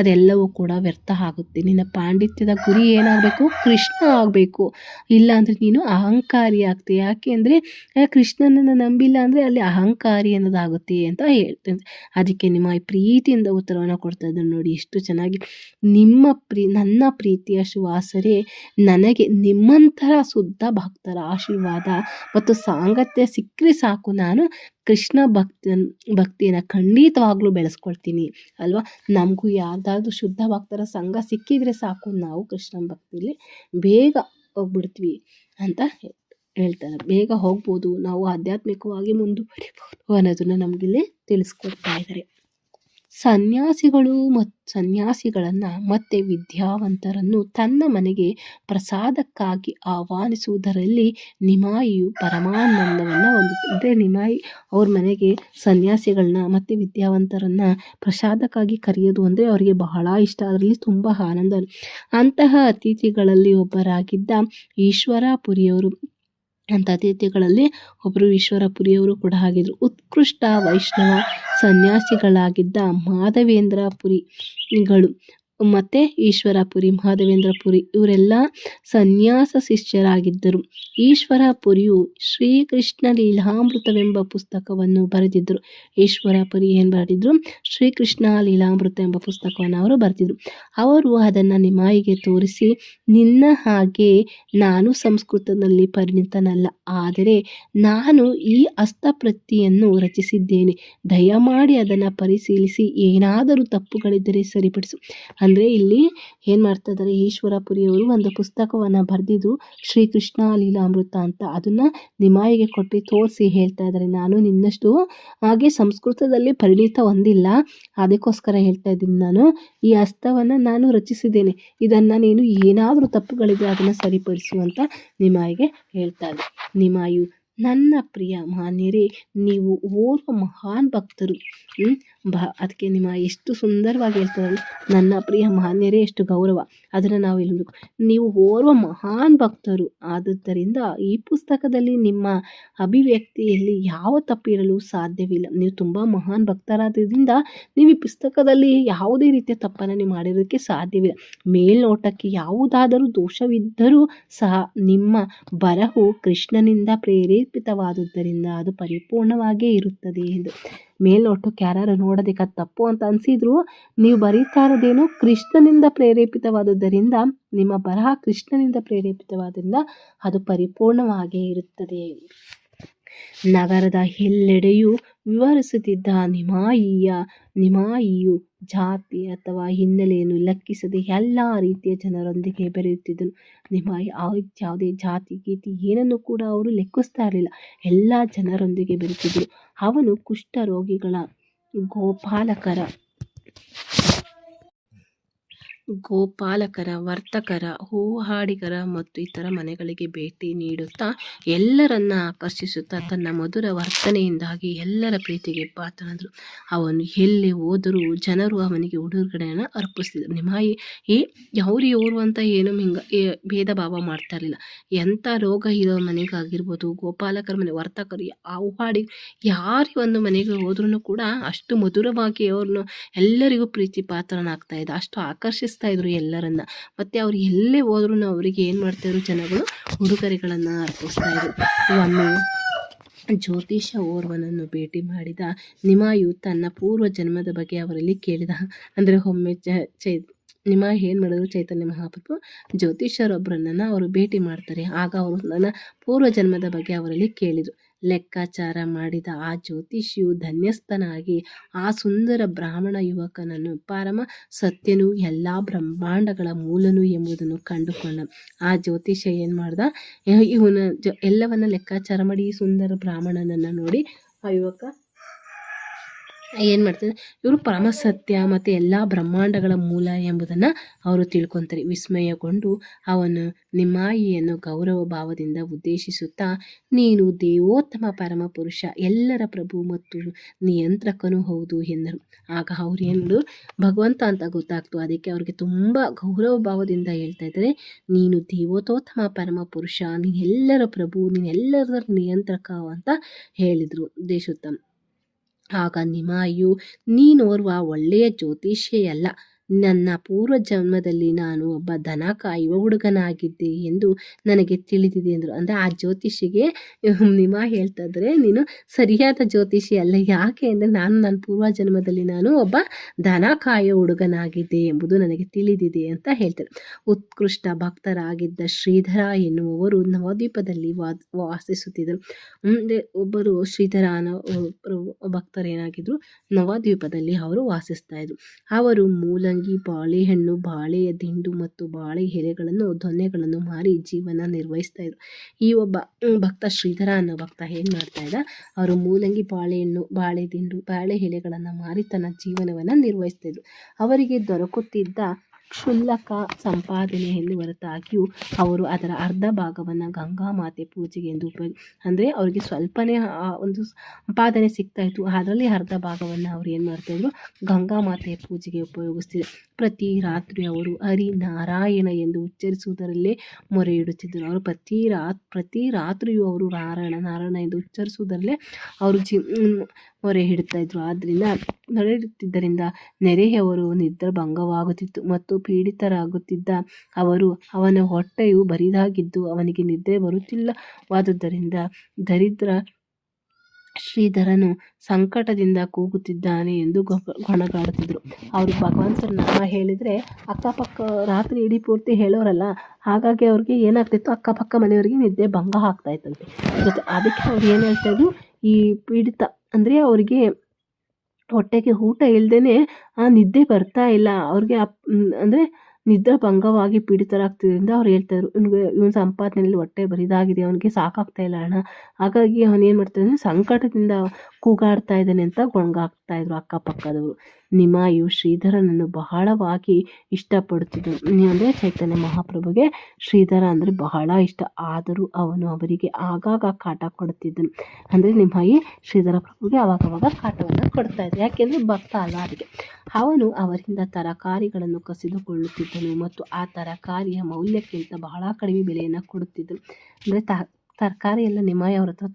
ಅದೆಲ್ಲವೂ ಕೂಡ ವ್ಯರ್ಥ ಆಗುತ್ತೆ. ನಿನ್ನ ಪಾಂಡಿತ್ಯದ ಗುರಿ ಏನಾಗಬೇಕು? ಕೃಷ್ಣ ಆಗಬೇಕು. ಇಲ್ಲ ಅಂದರೆ ನೀನು ಅಹಂಕಾರಿ ಆಗ್ತೀಯ. ಯಾಕೆ ಅಂದರೆ ಕೃಷ್ಣನನ್ನು ನಂಬಿಲ್ಲ ಅಂದರೆ ಅಲ್ಲಿ ಅಹಂಕಾರಿ ಅನ್ನೋದಾಗುತ್ತೆ ಅಂತ ಹೇಳ್ತೇನೆ. ಅದಕ್ಕೆ ನಿಮ್ಮ ಪ್ರೀತಿಯಿಂದ ಉತ್ತರವನ್ನು ಕೊಡ್ತಾ ಇದ್ದಾರೆ. ನೋಡಿ ಎಷ್ಟು ಚೆನ್ನಾಗಿ, ನನ್ನ ಪ್ರೀತಿಯ ಶ್ರೀವಾಸರೇ, ನನಗೆ ನಿಮ್ಮಂತಹ ಶುದ್ಧ ಭಕ್ತರ ಆಶೀರ್ವಾದ ಮತ್ತು ಸಾಂಗತ್ಯ ಸಿಕ್ಕರೆ ಸಾಕು, ನಾನು ಕೃಷ್ಣ ಭಕ್ತಿಯನ್ನು ಖಂಡಿತವಾಗ್ಲೂ ಬೆಳೆಸ್ಕೊಳ್ತೀನಿ ಅಲ್ವಾ. ನಮಗೂ ಯಾರ್ದಾದ್ರೂ ಶುದ್ಧ ಭಕ್ತರ ಸಂಘ ಸಿಕ್ಕಿದ್ರೆ ಸಾಕು, ನಾವು ಕೃಷ್ಣ ಭಕ್ತಿಯಲ್ಲಿ ಬೇಗ ಹೋಗ್ಬಿಡ್ತೀವಿ ಅಂತ ಹೇಳ್ತಾರೆ. ಬೇಗ ಹೋಗ್ಬೋದು, ನಾವು ಆಧ್ಯಾತ್ಮಿಕವಾಗಿ ಮುಂದುವರಿಬೋದು ಅನ್ನೋದನ್ನು ನಮಗಿಲ್ಲಿ ತಿಳಿಸ್ಕೊಡ್ತಾ ಇದ್ದಾರೆ. ಸನ್ಯಾಸಿಗಳನ್ನು ಮತ್ತೆ ವಿದ್ಯಾವಂತರನ್ನು ತನ್ನ ಮನೆಗೆ ಪ್ರಸಾದಕ್ಕಾಗಿ ಆಹ್ವಾನಿಸುವುದರಲ್ಲಿ ನಿಮಾಯಿಯು ಪರಮಾನಂದವನ್ನು ಹೊಂದುತ್ತದೆ. ನಿಮಾಯಿ ಅವ್ರ ಮನೆಗೆ ಸನ್ಯಾಸಿಗಳನ್ನ ಮತ್ತು ವಿದ್ಯಾವಂತರನ್ನು ಪ್ರಸಾದಕ್ಕಾಗಿ ಕರೆಯೋದು ಅಂದರೆ ಅವರಿಗೆ ಬಹಳ ಇಷ್ಟ, ಅದರಲ್ಲಿ ತುಂಬ ಆನಂದ. ಅಂತಹ ಅತಿಥಿಗಳಲ್ಲಿ ಒಬ್ಬರಾಗಿದ್ದ ಈಶ್ವರಪುರಿಯವರು ಈಶ್ವರಪುರಿಯವರು ಕೂಡ ಆಗಿದ್ರು. ಉತ್ಕೃಷ್ಟ ವೈಷ್ಣವ ಸನ್ಯಾಸಿಗಳಾಗಿದ್ದ ಮಾಧವೇಂದ್ರ ಪುರಿಗಳು ಮತ್ತು ಮಾಧವೇಂದ್ರ ಪುರಿ ಇವರೆಲ್ಲ ಸನ್ಯಾಸ ಶಿಷ್ಯರಾಗಿದ್ದರು. ಈಶ್ವರಪುರಿಯು ಶ್ರೀಕೃಷ್ಣ ಲೀಲಾಮೃತವೆಂಬ ಪುಸ್ತಕವನ್ನು ಬರೆದಿದ್ದರು. ಈಶ್ವರಪುರಿ ಏನು ಬರೆದಿದ್ರು? ಶ್ರೀಕೃಷ್ಣ ಲೀಲಾಮೃತ ಎಂಬ ಪುಸ್ತಕವನ್ನು ಅವರು ಬರೆದಿದ್ರು. ಅವರು ಅದನ್ನು ನಿಮಾಯಿಗೆ ತೋರಿಸಿ, ನಿನ್ನ ಹಾಗೆ ನಾನು ಸಂಸ್ಕೃತದಲ್ಲಿ ಪರಿಣಿತನಲ್ಲ, ಆದರೆ ನಾನು ಈ ಹಸ್ತಪ್ರತಿಯನ್ನು ರಚಿಸಿದ್ದೇನೆ. ದಯಮಾಡಿ ಅದನ್ನು ಪರಿಶೀಲಿಸಿ ಏನಾದರೂ ತಪ್ಪುಗಳಿದ್ದರೆ ಸರಿಪಡಿಸು. ಅಂದರೆ ಇಲ್ಲಿ ಏನು ಮಾಡ್ತಾ ಇದ್ದಾರೆ, ಈಶ್ವರಪುರಿಯವರು ಒಂದು ಪುಸ್ತಕವನ್ನು ಬರೆದಿದ್ರು ಶ್ರೀಕೃಷ್ಣ ಲೀಲಾಮೃತ ಅಂತ. ಅದನ್ನು ನಿಮಾಯಿಗೆ ಕೊಟ್ಟು ತೋರಿಸಿ ಹೇಳ್ತಾ ಇದ್ದಾರೆ, ನಾನು ನಿನ್ನಷ್ಟು ಹಾಗೆ ಸಂಸ್ಕೃತದಲ್ಲಿ ಪರಿಣಿತ ಹೊಂದಿಲ್ಲ, ಅದಕ್ಕೋಸ್ಕರ ಹೇಳ್ತಾ ಇದ್ದೀನಿ, ನಾನು ಈ ಹಸ್ತವನ್ನು ನಾನು ರಚಿಸಿದ್ದೇನೆ, ಇದನ್ನು ನೀನು ಏನಾದರೂ ತಪ್ಪುಗಳಿದೆ ಅದನ್ನು ಸರಿಪಡಿಸು ಅಂತ ನಿಮಾಯಿಗೆ ಹೇಳ್ತಾ ಇದ್ದಾರೆ. ನಿಮಾಯು, ನನ್ನ ಪ್ರಿಯ ಮಾನ್ಯರೇ, ನೀವು ಓರ್ವ ಮಹಾನ್ ಭಕ್ತರು. ಅದಕ್ಕೆ ನಿಮ್ಮ ಎಷ್ಟು ಸುಂದರವಾಗಿ ಹೇಳ್ತಾರೆ, ನನ್ನ ಪ್ರಿಯ ಮಾನ್ಯರೇ ಎಷ್ಟು ಗೌರವ, ಅದನ್ನು ನಾವು ಹೇಳಬೇಕು. ನೀವು ಓರ್ವ ಮಹಾನ್ ಭಕ್ತರು ಆದುದರಿಂದ ಈ ಪುಸ್ತಕದಲ್ಲಿ ನಿಮ್ಮ ಅಭಿವ್ಯಕ್ತಿಯಲ್ಲಿ ಯಾವ ತಪ್ಪಿರಲು ಸಾಧ್ಯವಿಲ್ಲ. ನೀವು ತುಂಬ ಮಹಾನ್ ಭಕ್ತರಾದ್ರಿಂದ ನೀವು ಈ ಪುಸ್ತಕದಲ್ಲಿ ಯಾವುದೇ ರೀತಿಯ ತಪ್ಪನ್ನು ನೀವು ಮಾಡಿರೋದಕ್ಕೆ ಸಾಧ್ಯವಿಲ್ಲ. ಮೇಲ್ನೋಟಕ್ಕೆ ಯಾವುದಾದರೂ ದೋಷವಿದ್ದರೂ ಸಹ ನಿಮ್ಮ ಬರಹವು ಕೃಷ್ಣನಿಂದ ಪ್ರೇರೇಪಿತವಾದುದರಿಂದ ಅದು ಪರಿಪೂರ್ಣವಾಗಿಯೇ ಇರುತ್ತದೆ ಎಂದು. ಮೇಲ್ನೋಟಕ್ಕೆ ಯಾರು ನೋಡೋದಕ್ಕೆ ಅದು ತಪ್ಪು ಅಂತ ಅನಿಸಿದ್ರು, ನೀವು ಬರೀತಾ ಇರೋದೇನು ಕೃಷ್ಣನಿಂದ ಪ್ರೇರೇಪಿತವಾದುದರಿಂದ, ನಿಮ್ಮ ಬರಹ ಕೃಷ್ಣನಿಂದ ಪ್ರೇರೇಪಿತವಾದ್ರಿಂದ ಅದು ಪರಿಪೂರ್ಣವಾಗಿಯೇ ಇರುತ್ತದೆ. ನಗರದ ಎಲ್ಲೆಡೆಯೂ ವಿವರಿಸುತ್ತಿದ್ದ ನಿಮಾಯಿಯು ಜಾತಿ ಅಥವಾ ಹಿನ್ನೆಲೆಯನ್ನು ಲೆಕ್ಕಿಸದೆ ಎಲ್ಲ ರೀತಿಯ ಜನರೊಂದಿಗೆ ಬೆರೆಯುತ್ತಿದ್ದನು. ನಿಮಾಯಿ ಯಾವುದೇ ಜಾತಿ ಗೀತಿ ಏನನ್ನು ಕೂಡ ಅವರು ಲೆಕ್ಕಿಸ್ತಾ ಇರಲಿಲ್ಲ, ಎಲ್ಲ ಜನರೊಂದಿಗೆ ಬೆರೆತಿದ್ದರು. ಅವನು ಕುಷ್ಠರೋಗಿಗಳ, ಗೋಪಾಲಕರ, ವರ್ತಕರ, ಹೂಹಾಡಿಗರ ಮತ್ತು ಇತರ ಮನೆಗಳಿಗೆ ಭೇಟಿ ನೀಡುತ್ತಾ ಎಲ್ಲರನ್ನ ಆಕರ್ಷಿಸುತ್ತಾ ತನ್ನ ಮಧುರ ವರ್ತನೆಯಿಂದಾಗಿ ಎಲ್ಲರ ಪ್ರೀತಿಗೆ ಪಾತ್ರನಾದರು. ಅವನು ಎಲ್ಲಿ ಹೋದರೂ ಜನರು ಅವನಿಗೆ ಉಡುಗೊರೆಯನ್ನು ಅರ್ಪಿಸ್ತಿದ್ರು. ನಿಮಾಯಿ ಇವರು ಅಂತ ಏನು ಭೇದ ಭಾವ ಮಾಡ್ತಾ ಇರಲಿಲ್ಲ. ಎಂಥ ರೋಗ ಇರೋ ಮನೆಗಾಗಿರ್ಬೋದು, ಗೋಪಾಲಕರ ಮನೆ, ವರ್ತಕರು, ಹೂಹಾಡಿ ಯಾರು ಒಂದು ಮನೆಗೆ ಹೋದ್ರೂ ಕೂಡ ಅಷ್ಟು ಮಧುರವಾಗಿ ಅವ್ರನ್ನ ಎಲ್ಲರಿಗೂ ಪ್ರೀತಿ ಪಾತ್ರನಾಗ್ತಾ ಇದ್ದ, ಅಷ್ಟು ಆಕರ್ಷಿಸ್ತಾ ಇದ್ರು ಎಲ್ಲರನ್ನ. ಮತ್ತೆ ಅವ್ರು ಎಲ್ಲೇ ಹೋದ್ರೂ ಅವರಿಗೆ ಏನು ಮಾಡ್ತಾಯಿದ್ರು, ಜನಗಳು ಉಡುಗೊರೆಗಳನ್ನು ಅರ್ಪಿಸ್ತಾ ಇದ್ರು. ಒಮ್ಮೆ ಜ್ಯೋತಿಷ ಓರ್ವನನ್ನು ಭೇಟಿ ಮಾಡಿದ ನಿಮಾಯು ತನ್ನ ಪೂರ್ವ ಜನ್ಮದ ಬಗ್ಗೆ ಅವರಲ್ಲಿ ಕೇಳಿದ. ಅಂದರೆ ಒಮ್ಮೆ ನಿಮಾಯಿ ಏನು ಮಾಡಿದ್ರು, ಚೈತನ್ಯ ಮಹಾಪ್ರಭು ಜ್ಯೋತಿಷರೊಬ್ಬರನ್ನ ಅವರು ಭೇಟಿ ಮಾಡ್ತಾರೆ. ಆಗ ಅವರು ನನ್ನ ಪೂರ್ವ ಜನ್ಮದ ಬಗ್ಗೆ ಅವರಲ್ಲಿ ಕೇಳಿದರು. ಲೆಕ್ಕಾಚಾರ ಮಾಡಿದ ಆ ಜ್ಯೋತಿಷಿಯು ಧನ್ಯಸ್ಥನಾಗಿ ಆ ಸುಂದರ ಬ್ರಾಹ್ಮಣ ಯುವಕನನ್ನು ಪರಮ ಸತ್ಯನು, ಎಲ್ಲ ಬ್ರಹ್ಮಾಂಡಗಳ ಮೂಲನು ಎಂಬುದನ್ನು ಕಂಡುಕೊಂಡ. ಆ ಜ್ಯೋತಿಷ ಏನು ಮಾಡ್ದ, ಇವನ ಎಲ್ಲವನ್ನ ಲೆಕ್ಕಾಚಾರ ಮಾಡಿ ಈ ಸುಂದರ ಬ್ರಾಹ್ಮಣನನ್ನು ನೋಡಿ ಆ ಯುವಕ ಏನು ಮಾಡ್ತಾರೆ, ಇವರು ಪರಮ ಸತ್ಯ ಮತ್ತು ಎಲ್ಲ ಬ್ರಹ್ಮಾಂಡಗಳ ಮೂಲ ಎಂಬುದನ್ನು ಅವರು ತಿಳ್ಕೊತಾರೆ. ವಿಸ್ಮಯಗೊಂಡು ಅವನು ನಿಮಾಯಿಯನ್ನು ಗೌರವ ಭಾವದಿಂದ ಉದ್ದೇಶಿಸುತ್ತಾ, ನೀನು ದೇವೋತ್ತಮ ಪರಮ ಪುರುಷ, ಎಲ್ಲರ ಪ್ರಭು ಮತ್ತು ನಿಯಂತ್ರಕನೂ ಹೌದು ಎಂದರು. ಆಗ ಅವ್ರು ಏನು ಭಗವಂತ ಅಂತ ಗೊತ್ತಾಗ್ತು. ಅದಕ್ಕೆ ಅವ್ರಿಗೆ ತುಂಬ ಗೌರವ ಭಾವದಿಂದ ಹೇಳ್ತಾ ಇದ್ದಾರೆ, ನೀನು ದೇವೋತ್ತಮ ಪರಮ ಪುರುಷ, ನೀನು ಎಲ್ಲರ ಪ್ರಭು, ನೀನು ಎಲ್ಲರ ನಿಯಂತ್ರಕ ಅಂತ ಹೇಳಿದರು ದೇಶೋತ್ತಮ. ಆಗ ನಿಮಾಯಿಯು, ನೀನೋರ್ವ ಒಳ್ಳೆಯ ಜ್ಯೋತಿಷಿಯಲ್ಲ, ನನ್ನ ಪೂರ್ವ ಜನ್ಮದಲ್ಲಿ ನಾನು ಒಬ್ಬ ದನ ಕಾಯುವ ಹುಡುಗನಾಗಿದ್ದೆ ಎಂದು ನನಗೆ ತಿಳಿದಿದೆ ಎಂದರು. ಅಂದರೆ ಆ ಜ್ಯೋತಿಷಿಗೆ ನಿಮಾ ಹೇಳ್ತಾ ಇದ್ದಾರೆ, ನೀನು ಸರಿಯಾದ ಜ್ಯೋತಿಷಿ ಅಲ್ಲ. ಯಾಕೆ ಅಂದರೆ ನನ್ನ ಪೂರ್ವ ಜನ್ಮದಲ್ಲಿ ನಾನು ಒಬ್ಬ ದನ ಕಾಯುವ ಹುಡುಗನಾಗಿದ್ದೆ ಎಂಬುದು ನನಗೆ ತಿಳಿದಿದೆ ಅಂತ ಹೇಳ್ತಾರೆ. ಉತ್ಕೃಷ್ಟ ಭಕ್ತರಾಗಿದ್ದ ಶ್ರೀಧರ ಎನ್ನುವವರು ನವದ್ವೀಪದಲ್ಲಿ ವಾಸಿಸುತ್ತಿದ್ದರು. ಅಂದರೆ ಒಬ್ಬರು ಶ್ರೀಧರ ಭಕ್ತರೇನಾಗಿದ್ರು, ನವದ್ವೀಪದಲ್ಲಿ ಅವರು ವಾಸಿಸ್ತಾ ಇದ್ರು. ಅವರು ಮೂಲಂಗಿ, ಬಾಳೆಹಣ್ಣು, ಬಾಳೆಯ ದಿಂಡು ಮತ್ತು ಬಾಳೆ ಎಲೆಗಳನ್ನು, ದೊನ್ನೆಗಳನ್ನು ಮಾರಿ ಜೀವನ ನಿರ್ವಹಿಸ್ತಾ ಇದ್ರು. ಈ ಒಬ್ಬ ಭಕ್ತ ಶ್ರೀಧರ ಅನ್ನೋ ಭಕ್ತ ಏನು ಮಾಡ್ತಾ ಇದ್ದ, ಅವರು ಮೂಲಂಗಿ, ಬಾಳೆಹಣ್ಣು, ಬಾಳೆ ದಿಂಡು, ಬಾಳೆ ಎಲೆಗಳನ್ನು ಮಾರಿ ತನ್ನ ಜೀವನವನ್ನು ನಿರ್ವಹಿಸ್ತಾ ಇದ್ರು. ಅವರಿಗೆ ದೊರಕುತ್ತಿದ್ದ ಕ್ಷುಲ್ಲಕ ಸಂಪಾದನೆಯನ್ನು ಹೊರತಾಗಿಯೂ ಅವರು ಅದರ ಅರ್ಧ ಭಾಗವನ್ನು ಗಂಗಾ ಮಾತೆ ಪೂಜೆಗೆ ಎಂದು ಅಂದರೆ ಅವರಿಗೆ ಸ್ವಲ್ಪನೇ ಒಂದು ಸಂಪಾದನೆ ಸಿಗ್ತಾಯಿತ್ತು, ಅದರಲ್ಲಿ ಅರ್ಧ ಭಾಗವನ್ನು ಅವ್ರು ಏನು ಮಾಡ್ತಾಯಿದ್ರು, ಗಂಗಾ ಮಾತೆಯ ಪೂಜೆಗೆ ಉಪಯೋಗಿಸ್ತಿದ್ರು. ಪ್ರತಿ ರಾತ್ರಿ ಅವರು ಹರಿ ನಾರಾಯಣ ಎಂದು ಉಚ್ಚರಿಸುವುದರಲ್ಲೇ ಮೊರೆ ಇಡುತ್ತಿದ್ದರು. ಅವರು ಪ್ರತಿ ರಾತ್ರಿಯೂ ಅವರು ನಾರಾಯಣ ಎಂದು ಉಚ್ಚರಿಸುವುದರಲ್ಲೇ ಅವರು ಮೊರೆ ಇಡುತ್ತಾಯಿದ್ರು. ಆದ್ದರಿಂದ ನಡೆಯುತ್ತಿದ್ದರಿಂದ ನೆರೆಯವರು ನಿದ್ರಾಭಂಗವಾಗುತ್ತಿತ್ತು ಮತ್ತು ಪೀಡಿತರಾಗುತ್ತಿದ್ದ ಅವನ ಹೊಟ್ಟೆಯು ಬರಿದಾಗಿದ್ದು ಅವನಿಗೆ ನಿದ್ರೆ ಬರುತ್ತಿಲ್ಲವಾದುದರಿಂದ ದರಿದ್ರ ಶ್ರೀಧರನು ಸಂಕಟದಿಂದ ಕೂಗುತ್ತಿದ್ದಾನೆ ಎಂದು ಗೊಣಗಾಡುತ್ತಿದ್ದರು. ಅವರು ಭಗವಂತನ ನಾಮ ಹೇಳಿದರೆ ಅಕ್ಕಪಕ್ಕ ರಾತ್ರಿ ಇಡೀ ಪೂರ್ತಿ ಹೇಳೋರಲ್ಲ, ಹಾಗಾಗಿ ಅವ್ರಿಗೆ ಏನಾಗ್ತಿತ್ತು, ಅಕ್ಕಪಕ್ಕ ಮನೆಯವರಿಗೆ ನಿದ್ದೆ ಭಂಗ ಆಗ್ತಾಯಿತ್ತಂತೆ. ಅದಕ್ಕೆ ಅವ್ರು ಏನು ಹೇಳ್ತಾಯಿದ್ರು, ಈ ಪೀಡಿತ ಅಂದರೆ ಅವರಿಗೆ ಹೊಟ್ಟೆಗೆ ಊಟ ಇಲ್ಲದೇ ಆ ನಿದ್ದೆ ಬರ್ತಾ ಇಲ್ಲ ಅವ್ರಿಗೆ, ಅಂದರೆ ನಿದ್ರಾ ಭಂಗವಾಗಿ ಪೀಡಿತರಾಗ್ತಿದ್ದರಿಂದ ಅವ್ರು ಹೇಳ್ತಾಯಿದ್ರು, ಇವನ ಸಂಪಾದನೆಯಲ್ಲಿ ಹೊಟ್ಟೆ ಬರಿದಾಗಿದೆ, ಅವನಿಗೆ ಸಾಕಾಗ್ತಾ ಇಲ್ಲ ಹಣ. ಹಾಗಾಗಿ ಅವನೇನು ಮಾಡ್ತಾಯಿದ್ದಾನೆ, ಸಂಕಟದಿಂದ ಕೂಗಾಡ್ತಾ ಇದ್ದಾನೆ ಅಂತ ಗೊಣಗಾಗ್ತಾ ಇದ್ರು ಅಕ್ಕಪಕ್ಕದವರು. ನಿಮಾಯು ಶ್ರೀಧರನನ್ನು ಬಹಳವಾಗಿ ಇಷ್ಟಪಡುತ್ತಿದ್ದನು. ಅಂದರೆ ಚೈತನ್ಯ ಮಹಾಪ್ರಭುಗೆ ಶ್ರೀಧರ ಅಂದರೆ ಬಹಳ ಇಷ್ಟ. ಆದರೂ ಅವನು ಅವರಿಗೆ ಆಗಾಗ ಕಾಟ ಕೊಡುತ್ತಿದ್ದನು. ಅಂದರೆ ನಿಮಾಯಿ ಶ್ರೀಧರ ಪ್ರಭುಗೆ ಅವಾಗವಾಗ ಕಾಟವನ್ನು ಕೊಡ್ತಾ ಇದ್ದ, ಯಾಕೆಂದರೆ ಭಕ್ತ ಅಲ್ಲ ಅದಕ್ಕೆ. ಅವನು ಅವರಿಂದ ತರಕಾರಿಗಳನ್ನು ಕಸಿದುಕೊಳ್ಳುತ್ತಿದ್ದನು ಮತ್ತು ಆ ತರಕಾರಿಯ ಮೌಲ್ಯಕ್ಕಿಂತ ಬಹಳ ಕಡಿಮೆ ಬೆಲೆಯನ್ನು ಕೊಡುತ್ತಿದ್ದನು. ಅಂದರೆ ತರಕಾರಿ ಎಲ್ಲ ನಿಮಾಯಿ ಅವ್ರ ಹತ್ರ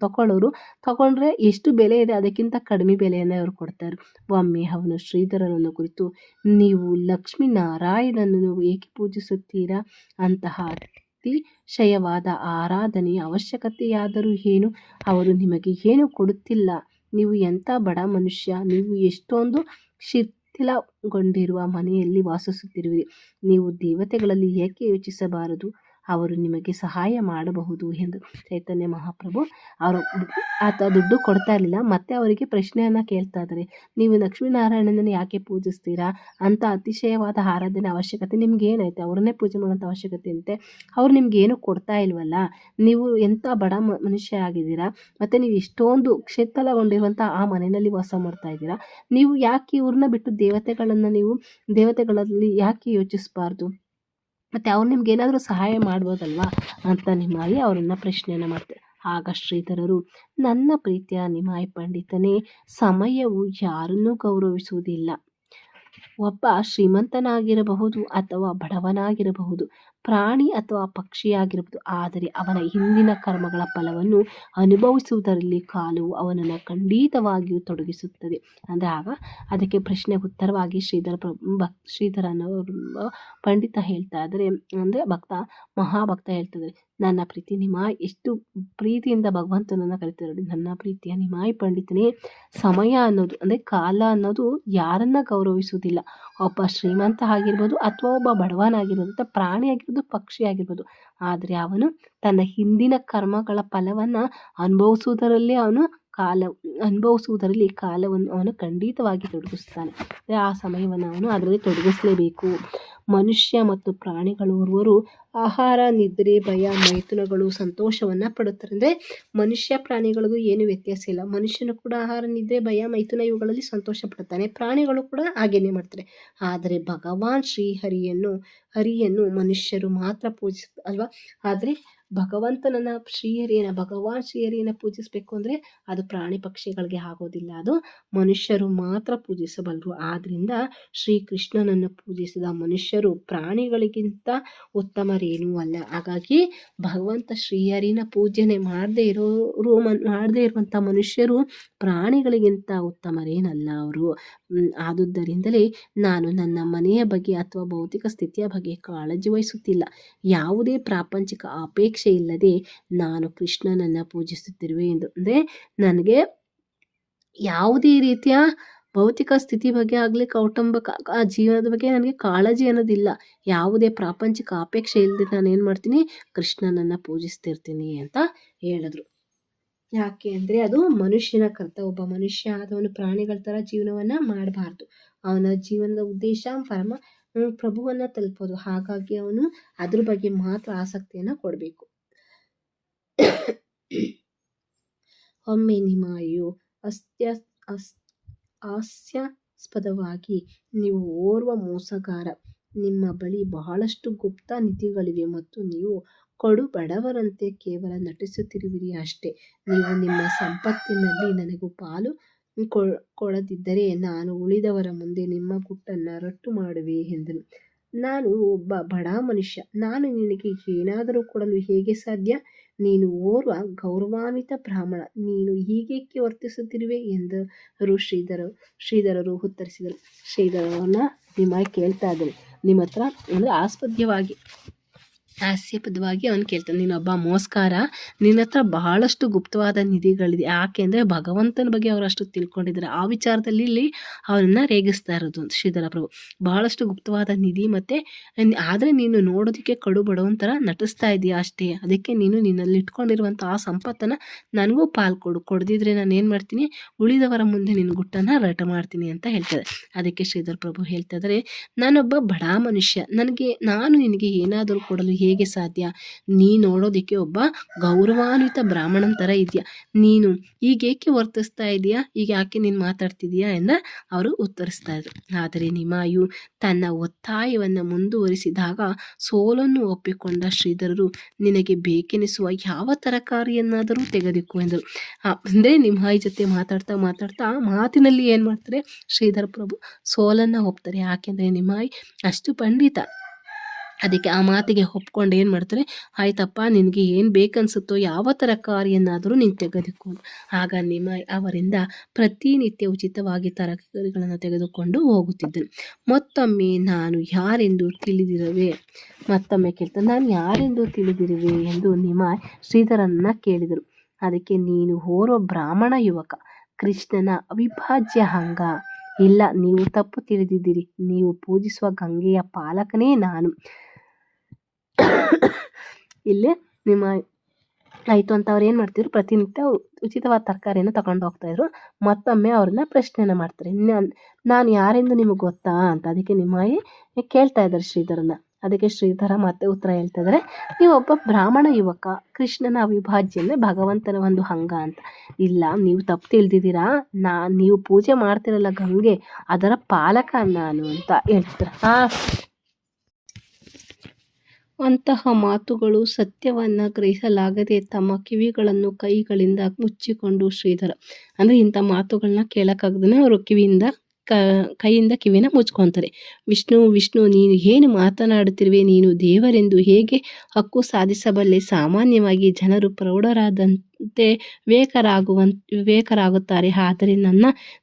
ತಗೊಂಡ್ರೆ ಎಷ್ಟು ಬೆಲೆ ಇದೆ ಅದಕ್ಕಿಂತ ಕಡಿಮೆ ಬೆಲೆಯನ್ನು ಅವರು ಕೊಡ್ತಾರೆ. ಒಮ್ಮೆ ಅವನು ಶ್ರೀಧರನನ್ನು ಕುರಿತು, ನೀವು ಲಕ್ಷ್ಮೀನಾರಾಯಣನನ್ನು ಏಕೆ ಪೂಜಿಸುತ್ತೀರಾ? ಅಂತಹ ಅತಿಶಯವಾದ ಆರಾಧನೆಯ ಅವಶ್ಯಕತೆಯಾದರೂ ಏನು? ಅವರು ನಿಮಗೆ ಏನು ಕೊಡುತ್ತಿಲ್ಲ. ನೀವು ಎಂಥ ಬಡ ಮನುಷ್ಯ. ನೀವು ಎಷ್ಟೊಂದು ಶಿಥಿಲಗೊಂಡಿರುವ ಮನೆಯಲ್ಲಿ ವಾಸಿಸುತ್ತಿರುವಿರಿ. ನೀವು ದೇವತೆಗಳಲ್ಲಿ ಏಕೆ ಯೋಚಿಸಬಾರದು? ಅವರು ನಿಮಗೆ ಸಹಾಯ ಮಾಡಬಹುದು ಎಂದು ಚೈತನ್ಯ ಮಹಾಪ್ರಭು ಆತ ದುಡ್ಡು ಕೊಡ್ತಾ ಇರಲಿಲ್ಲ. ಮತ್ತೆ ಅವರಿಗೆ ಪ್ರಶ್ನೆಯನ್ನು ಕೇಳ್ತಾ ಇದ್ದಾರೆ, ನೀವು ಲಕ್ಷ್ಮೀನಾರಾಯಣನನ್ನು ಯಾಕೆ ಪೂಜಿಸ್ತೀರಾ? ಅಂತ ಅತಿಶಯವಾದ ಆರಾಧನೆ ಅವಶ್ಯಕತೆ ನಿಮ್ಗೆ ಏನಾಯ್ತು? ಅವ್ರನ್ನೇ ಪೂಜೆ ಮಾಡೋಂಥ ಅವಶ್ಯಕತೆ ಅಂತೆ. ಅವ್ರು ನಿಮ್ಗೇನು ಕೊಡ್ತಾ ಇಲ್ವಲ್ಲ. ನೀವು ಎಂಥ ಬಡ ಮನುಷ್ಯ ಆಗಿದ್ದೀರಾ, ಮತ್ತು ನೀವು ಇಷ್ಟೊಂದು ಕ್ಷೇತ್ರಗೊಂಡಿರುವಂಥ ಆ ಮನೆಯಲ್ಲಿ ವಾಸ ಮಾಡ್ತಾ ಇದ್ದೀರಾ. ನೀವು ಯಾಕೆ ಇವ್ರನ್ನ ಬಿಟ್ಟು ದೇವತೆಗಳಲ್ಲಿ ಯಾಕೆ ಯೋಚಿಸಬಾರ್ದು? ಮತ್ತು ಅವ್ರು ನಿಮ್ಗೆ ಏನಾದರೂ ಸಹಾಯ ಮಾಡ್ಬೋದಲ್ವಾ ಅಂತ ನಿಮಾಯಿ ಅವರನ್ನು ಪ್ರಶ್ನೆಯನ್ನು ಮಾಡ್ತಾರೆ. ಆಗ ಶ್ರೀಧರರು, ನನ್ನ ಪ್ರೀತಿಯ ನಿಮಾಯಿ ಪಂಡಿತನೇ, ಸಮಯವು ಯಾರನ್ನೂ ಗೌರವಿಸುವುದಿಲ್ಲ. ಒಬ್ಬ ಶ್ರೀಮಂತನಾಗಿರಬಹುದು ಅಥವಾ ಬಡವನಾಗಿರಬಹುದು, ಪ್ರಾಣಿ ಅಥವಾ ಪಕ್ಷಿಯಾಗಿರಬಹುದು, ಆದರೆ ಅವನ ಹಿಂದಿನ ಕರ್ಮಗಳ ಫಲವನ್ನು ಅನುಭವಿಸುವುದರಲ್ಲಿ ಕಾಲವು ಅವನನ್ನು ಖಂಡಿತವಾಗಿಯೂ ತೊಡಗಿಸುತ್ತದೆ. ಅಂದರೆ ಆಗ ಅದಕ್ಕೆ ಪ್ರಶ್ನೆ ಉತ್ತರವಾಗಿ ಶ್ರೀಧರನವರು ಪಂಡಿತ ಹೇಳ್ತಾ ಇದ್ದಾರೆ, ಅಂದರೆ ಮಹಾಭಕ್ತ ಹೇಳ್ತಿದ್ದಾರೆ, ನನ್ನ ಪ್ರೀತಿ ನಿಮಾಯಿ ಎಷ್ಟು ಪ್ರೀತಿಯಿಂದ ಭಗವಂತನನ್ನು ಕರಿತಿದ್ದಾರೆ. ನನ್ನ ಪ್ರೀತಿಯ ನಿಮಾಯಿ ಪಂಡಿತನೇ, ಸಮಯ ಅನ್ನೋದು ಅಂದರೆ ಕಾಲ ಅನ್ನೋದು ಯಾರನ್ನ ಗೌರವಿಸುವುದಿಲ್ಲ. ಒಬ್ಬ ಶ್ರೀಮಂತ ಆಗಿರ್ಬೋದು ಅಥವಾ ಒಬ್ಬ ಬಡವನಾಗಿರ್ಬೋದು ಅಥವಾ ಪ್ರಾಣಿ ಆಗಿರ್ಬೋದು, ಪಕ್ಷಿ ಆಗಿರ್ಬೋದು, ಆದರೆ ಅವನು ತನ್ನ ಹಿಂದಿನ ಕರ್ಮಗಳ ಫಲವನ್ನು ಅನುಭವಿಸುವುದರಲ್ಲಿ ಕಾಲವನ್ನು ಅವನು ಖಂಡಿತವಾಗಿ ತೊಡಗಿಸ್ತಾನೆ. ಆ ಸಮಯವನ್ನು ಅವನು ಅದರಲ್ಲಿ ತೊಡಗಿಸಲೇಬೇಕು. ಮನುಷ್ಯ ಮತ್ತು ಪ್ರಾಣಿಗಳು ಆಹಾರ, ನಿದ್ರೆ, ಭಯ, ಮೈಥುನಗಳು ಸಂತೋಷವನ್ನು ಪಡುತ್ತಾರೆ. ಅಂದರೆ ಮನುಷ್ಯ ಪ್ರಾಣಿಗಳಿಗೂ ಏನು ವ್ಯತ್ಯಾಸ ಇಲ್ಲ. ಮನುಷ್ಯನು ಕೂಡ ಆಹಾರ, ನಿದ್ರೆ, ಭಯ, ಮೈಥುನ ಇವುಗಳಲ್ಲಿ ಸಂತೋಷ ಪಡ್ತಾನೆ. ಪ್ರಾಣಿಗಳು ಕೂಡ ಹಾಗೇನೆ ಮಾಡ್ತಾರೆ. ಆದರೆ ಭಗವಾನ್ ಹರಿಯನ್ನು ಮನುಷ್ಯರು ಮಾತ್ರ ಅಲ್ವಾ. ಆದರೆ ಭಗವಾನ್ ಶ್ರೀಹರಿಯನ್ನು ಪೂಜಿಸಬೇಕು ಅಂದರೆ ಅದು ಪ್ರಾಣಿ ಪಕ್ಷಿಗಳಿಗೆ ಆಗೋದಿಲ್ಲ, ಅದು ಮನುಷ್ಯರು ಮಾತ್ರ ಪೂಜಿಸಬಲ್ಲರು. ಆದ್ದರಿಂದ ಶ್ರೀಕೃಷ್ಣನನ್ನು ಪೂಜಿಸಿದ ಮನುಷ್ಯರು ಪ್ರಾಣಿಗಳಿಗಿಂತ ಉತ್ತಮರೇನೂ ಅಲ್ಲ. ಹಾಗಾಗಿ ಭಗವಂತ ಶ್ರೀಹರಿನ ಪೂಜನೆ ಮಾಡದೇ ಇರುವಂಥ ಮನುಷ್ಯರು ಪ್ರಾಣಿಗಳಿಗಿಂತ ಉತ್ತಮರೇನಲ್ಲ ಅವರು. ಆದುದರಿಂದಲೇ ನಾನು ನನ್ನ ಮನೆಯ ಬಗ್ಗೆ ಅಥವಾ ಭೌತಿಕ ಸ್ಥಿತಿಯ ಬಗ್ಗೆ ಕಾಳಜಿ ವಹಿಸುತ್ತಿಲ್ಲ. ಯಾವುದೇ ಪ್ರಾಪಂಚಿಕ ಅಪೇಕ್ಷೆ ಇಲ್ಲದೆ ನಾನು ಕೃಷ್ಣನನ್ನು ಪೂಜಿಸುತ್ತಿರುವೆ ಎಂದು. ಅಂದರೆ ನನಗೆ ಯಾವುದೇ ರೀತಿಯ ಭೌತಿಕ ಸ್ಥಿತಿ ಬಗ್ಗೆ ಆಗಲಿ, ಕೌಟುಂಬಿಕ ಜೀವನದ ಬಗ್ಗೆ ನನಗೆ ಕಾಳಜಿ ಅನ್ನೋದಿಲ್ಲ. ಯಾವುದೇ ಪ್ರಾಪಂಚಿಕ ಅಪೇಕ್ಷೆ ಇಲ್ಲದೆ ನಾನು ಏನು ಮಾಡ್ತೀನಿ, ಕೃಷ್ಣನನ್ನು ಪೂಜಿಸ್ತಿರ್ತೀನಿ ಅಂತ ಹೇಳಿದ್ರು. ಯಾಕೆ ಅಂದರೆ ಅದು ಮನುಷ್ಯನ ಕರ್ತವ್ಯ. ಒಬ್ಬ ಮನುಷ್ಯ ಆದವನು ಪ್ರಾಣಿಗಳ ಥರ ಜೀವನವನ್ನು ಮಾಡಬಾರ್ದು. ಅವನ ಜೀವನದ ಉದ್ದೇಶ ಪ್ರಭುವನ್ನು ತಲುಪೋದು. ಹಾಗಾಗಿ ಅವನು ಅದ್ರ ಬಗ್ಗೆ ಮಾತ್ರ ಆಸಕ್ತಿಯನ್ನು ಕೊಡಬೇಕು. ಒಮ್ಮೆ ನಿಮಾಯಿಯು ಹಾಸ್ಯಾಸ್ಪದವಾಗಿ, ನೀವು ಓರ್ವ ಮೋಸಗಾರ, ನಿಮ್ಮ ಬಳಿ ಬಹಳಷ್ಟು ಗುಪ್ತ ನಿಧಿಗಳಿವೆ ಮತ್ತು ನೀವು ಕಡು ಬಡವರಂತೆ ಕೇವಲ ನಟಿಸುತ್ತಿರುವಿರಿ ಅಷ್ಟೇ. ನೀವು ನಿಮ್ಮ ಸಂಪತ್ತಿನಲ್ಲಿ ನನಗೂ ಪಾಲು ಕೊಡದಿದ್ದರೆ ನಾನು ಉಳಿದವರ ಮುಂದೆ ನಿಮ್ಮ ಗುಟ್ಟನ್ನು ರಟ್ಟು ಮಾಡುವೆ ಎಂದನು. ನಾನು ಒಬ್ಬ ಬಡ ಮನುಷ್ಯ, ನಾನು ನಿನಗೆ ಏನಾದರೂ ಕೊಡಲು ಹೇಗೆ ಸಾಧ್ಯ? ನೀನು ಓರ್ವ ಗೌರವಾನ್ವಿತ ಬ್ರಾಹ್ಮಣ, ನೀನು ಹೀಗೇಕೆ ವರ್ತಿಸುತ್ತಿರುವೆ ಎಂದರು ಶ್ರೀಧರರು ಉತ್ತರಿಸಿದರು. ಶ್ರೀಧರರನ್ನ ನಿಮಾಯಿ ಕೇಳ್ತಾ ಇದ್ದಾರೆ, ನಿಮ್ಮ ಹತ್ರ ಅಂದರೆ ಆಸ್ಪದ್ಯವಾಗಿ ಹಾಸ್ಯಪದವಾಗಿ ಅವನು ಕೇಳ್ತಾನೆ, ನೀನೊಬ್ಬ ಮೋಸ್ಕಾರ, ನಿನ್ನ ಹತ್ರ ಬಹಳಷ್ಟು ಗುಪ್ತವಾದ ನಿಧಿಗಳಿದೆ. ಯಾಕೆಂದರೆ ಭಗವಂತನ ಬಗ್ಗೆ ಅವರು ಅಷ್ಟು ತಿಳ್ಕೊಂಡಿದ್ದಾರೆ. ಆ ವಿಚಾರದಲ್ಲಿ ಇಲ್ಲಿ ಅವನನ್ನು ರೇಗಿಸ್ತಾ ಇರೋದು ಶ್ರೀಧರ ಪ್ರಭು. ಬಹಳಷ್ಟು ಗುಪ್ತವಾದ ನಿಧಿ ಮತ್ತು ಆದರೆ ನೀನು ನೋಡೋದಕ್ಕೆ ಕಡು ಬಡವನ ಥರ ನಟಿಸ್ತಾ ಇದೆಯಾ ಅಷ್ಟೇ. ಅದಕ್ಕೆ ನೀನು ನಿನ್ನಲ್ಲಿ ಇಟ್ಕೊಂಡಿರುವಂಥ ಆ ಸಂಪತ್ತನ್ನು ನನಗೂ ಪಾಲು ಕೊಡದಿದ್ರೆ ನಾನು ಏನು ಮಾಡ್ತೀನಿ, ಉಳಿದವರ ಮುಂದೆ ನಿನ್ನ ಗುಟ್ಟನ್ನು ರಟ ಮಾಡ್ತೀನಿ ಅಂತ ಹೇಳ್ತಾರೆ. ಅದಕ್ಕೆ ಶ್ರೀಧರ ಪ್ರಭು ಹೇಳ್ತಾ ಇದ್ದಾರೆ, ನಾನೊಬ್ಬ ಬಡ ಮನುಷ್ಯ, ನಾನು ನಿನಗೆ ಏನಾದರೂ ಕೊಡಲು ಹೇಗೆ ಸಾಧ್ಯ? ನೀ ನೋಡೋದಕ್ಕೆ ಒಬ್ಬ ಗೌರವಾನ್ವಿತ ಬ್ರಾಹ್ಮಣನ ಥರ ಇದೆಯಾ, ನೀನು ಈಗೇಕೆ ವರ್ತಿಸ್ತಾ ಇದೆಯಾ, ಈಗ ಯಾಕೆ ನೀನು ಮಾತಾಡ್ತಿದೀಯಾ ಎಂದು ಅವರು ಉತ್ತರಿಸ್ತಾ ಇದ್ರು. ಆದರೆ ನಿಮಾಯು ತನ್ನ ಒತ್ತಾಯವನ್ನು ಮುಂದುವರಿಸಿದಾಗ ಸೋಲನ್ನು ಒಪ್ಪಿಕೊಂಡ ಶ್ರೀಧರರು, ನಿನಗೆ ಬೇಕೆನಿಸುವ ಯಾವ ತರಕಾರಿಯನ್ನಾದರೂ ತೆಗೆದುಕೋ ಎಂದರು. ಅಂದರೆ ನಿಮಾಯಿ ಜೊತೆ ಮಾತಾಡ್ತಾ ಮಾತಿನಲ್ಲಿ ಏನು ಮಾಡ್ತಾರೆ, ಶ್ರೀಧರ ಪ್ರಭು ಸೋಲನ್ನು ಒಪ್ತಾರೆ. ಯಾಕೆಂದರೆ ನಿಮಾಯಿ ಅಷ್ಟು ಪಂಡಿತ. ಅದಕ್ಕೆ ಆ ಮಾತಿಗೆ ಒಪ್ಕೊಂಡು ಏನು ಮಾಡ್ತಾರೆ, ಆಯ್ತಪ್ಪ ನಿನಗೆ ಏನು ಬೇಕನ್ಸುತ್ತೋ ಯಾವ ತರಕಾರಿಯನ್ನಾದರೂ ನೀನು ತೆಗೆದುಕೊಂಡು. ಆಗ ನಿಮಾಯಿ ಅವರಿಂದ ಪ್ರತಿನಿತ್ಯ ಉಚಿತವಾಗಿ ತರಕಾರಿಗಳನ್ನು ತೆಗೆದುಕೊಂಡು ಹೋಗುತ್ತಿದ್ದನು. ಮತ್ತೊಮ್ಮೆ ನಾನು ಯಾರೆಂದು ತಿಳಿದಿರುವೆ ಎಂದು ನಿಮಾಯಿ ಶ್ರೀಧರನ್ನ ಕೇಳಿದರು. ಅದಕ್ಕೆ ನೀನು ಓರ್ವ ಬ್ರಾಹ್ಮಣ ಯುವಕ, ಕೃಷ್ಣನ ಅವಿಭಾಜ್ಯ ಅಂಗ. ಇಲ್ಲ, ನೀವು ತಪ್ಪು ತಿಳಿದಿದ್ದೀರಿ. ನೀವು ಪೂಜಿಸುವ ಗಂಗೆಯ ಪಾಲಕನೇ ನಾನು. ಇಲ್ಲೇ ನಿಮ್ಮ ಆಯಿತು ಅಂತ ಅವ್ರು ಏನು ಮಾಡ್ತಿದ್ರು, ಪ್ರತಿನಿತ್ಯ ಉಚಿತವಾದ ತರಕಾರಿಯನ್ನು ತಗೊಂಡು ಹೋಗ್ತಾಯಿದ್ರು. ಮತ್ತೊಮ್ಮೆ ಅವ್ರನ್ನ ಪ್ರಶ್ನೆಯನ್ನು ಮಾಡ್ತಾರೆ, ನಾನು ಯಾರೆಂದು ನಿಮಗೆ ಗೊತ್ತಾ ಅಂತ. ಅದಕ್ಕೆ ನಿಮಾಯಿ ಕೇಳ್ತಾ ಇದ್ದಾರೆ ಶ್ರೀಧರನ್ನ. ಅದಕ್ಕೆ ಶ್ರೀಧರ ಮತ್ತೆ ಉತ್ತರ ಹೇಳ್ತಾ ಇದ್ದಾರೆ, ನೀವೊಬ್ಬ ಬ್ರಾಹ್ಮಣ ಯುವಕ, ಕೃಷ್ಣನ ಅವಿಭಾಜ್ಯ ಅಂದರೆ ಭಗವಂತನ ಒಂದು ಅಂಗ ಅಂತ. ಇಲ್ಲ, ನೀವು ತಪ್ಪು ತಿಳಿದಿದ್ದೀರಾ, ನೀವು ಪೂಜೆ ಮಾಡ್ತಿರಲ್ಲ ಗಂಗೆ, ಅದರ ಪಾಲಕ ನಾನು ಅಂತ ಹೇಳ್ತಾರೆ. ಅಂತಹ ಮಾತುಗಳು ಸತ್ಯವನ್ನು ಗ್ರಹಿಸಲಾಗದೆ ತಮ್ಮ ಕಿವಿಗಳನ್ನು ಕೈಗಳಿಂದ ಮುಚ್ಚಿಕೊಂಡು ಶ್ರೀಧರ, ಅಂದರೆ ಇಂಥ ಮಾತುಗಳನ್ನ ಕೇಳೋಕ್ಕಾಗದೇ ಅವರು ಕೈಯಿಂದ ಕಿವಿನ ಮುಚ್ಕೊತಾರೆ. ವಿಷ್ಣು ನೀನು ಏನು ಮಾತನಾಡುತ್ತಿರುವೆ? ನೀನು ದೇವರೆಂದು ಹೇಗೆ ಹಕ್ಕು ಸಾಧಿಸಬಲ್ಲೆ? ಸಾಮಾನ್ಯವಾಗಿ ಜನರು ಪ್ರೌಢರಾದಂತೆ ವಿವೇಕರಾಗುತ್ತಾರೆ, ಆದರೆ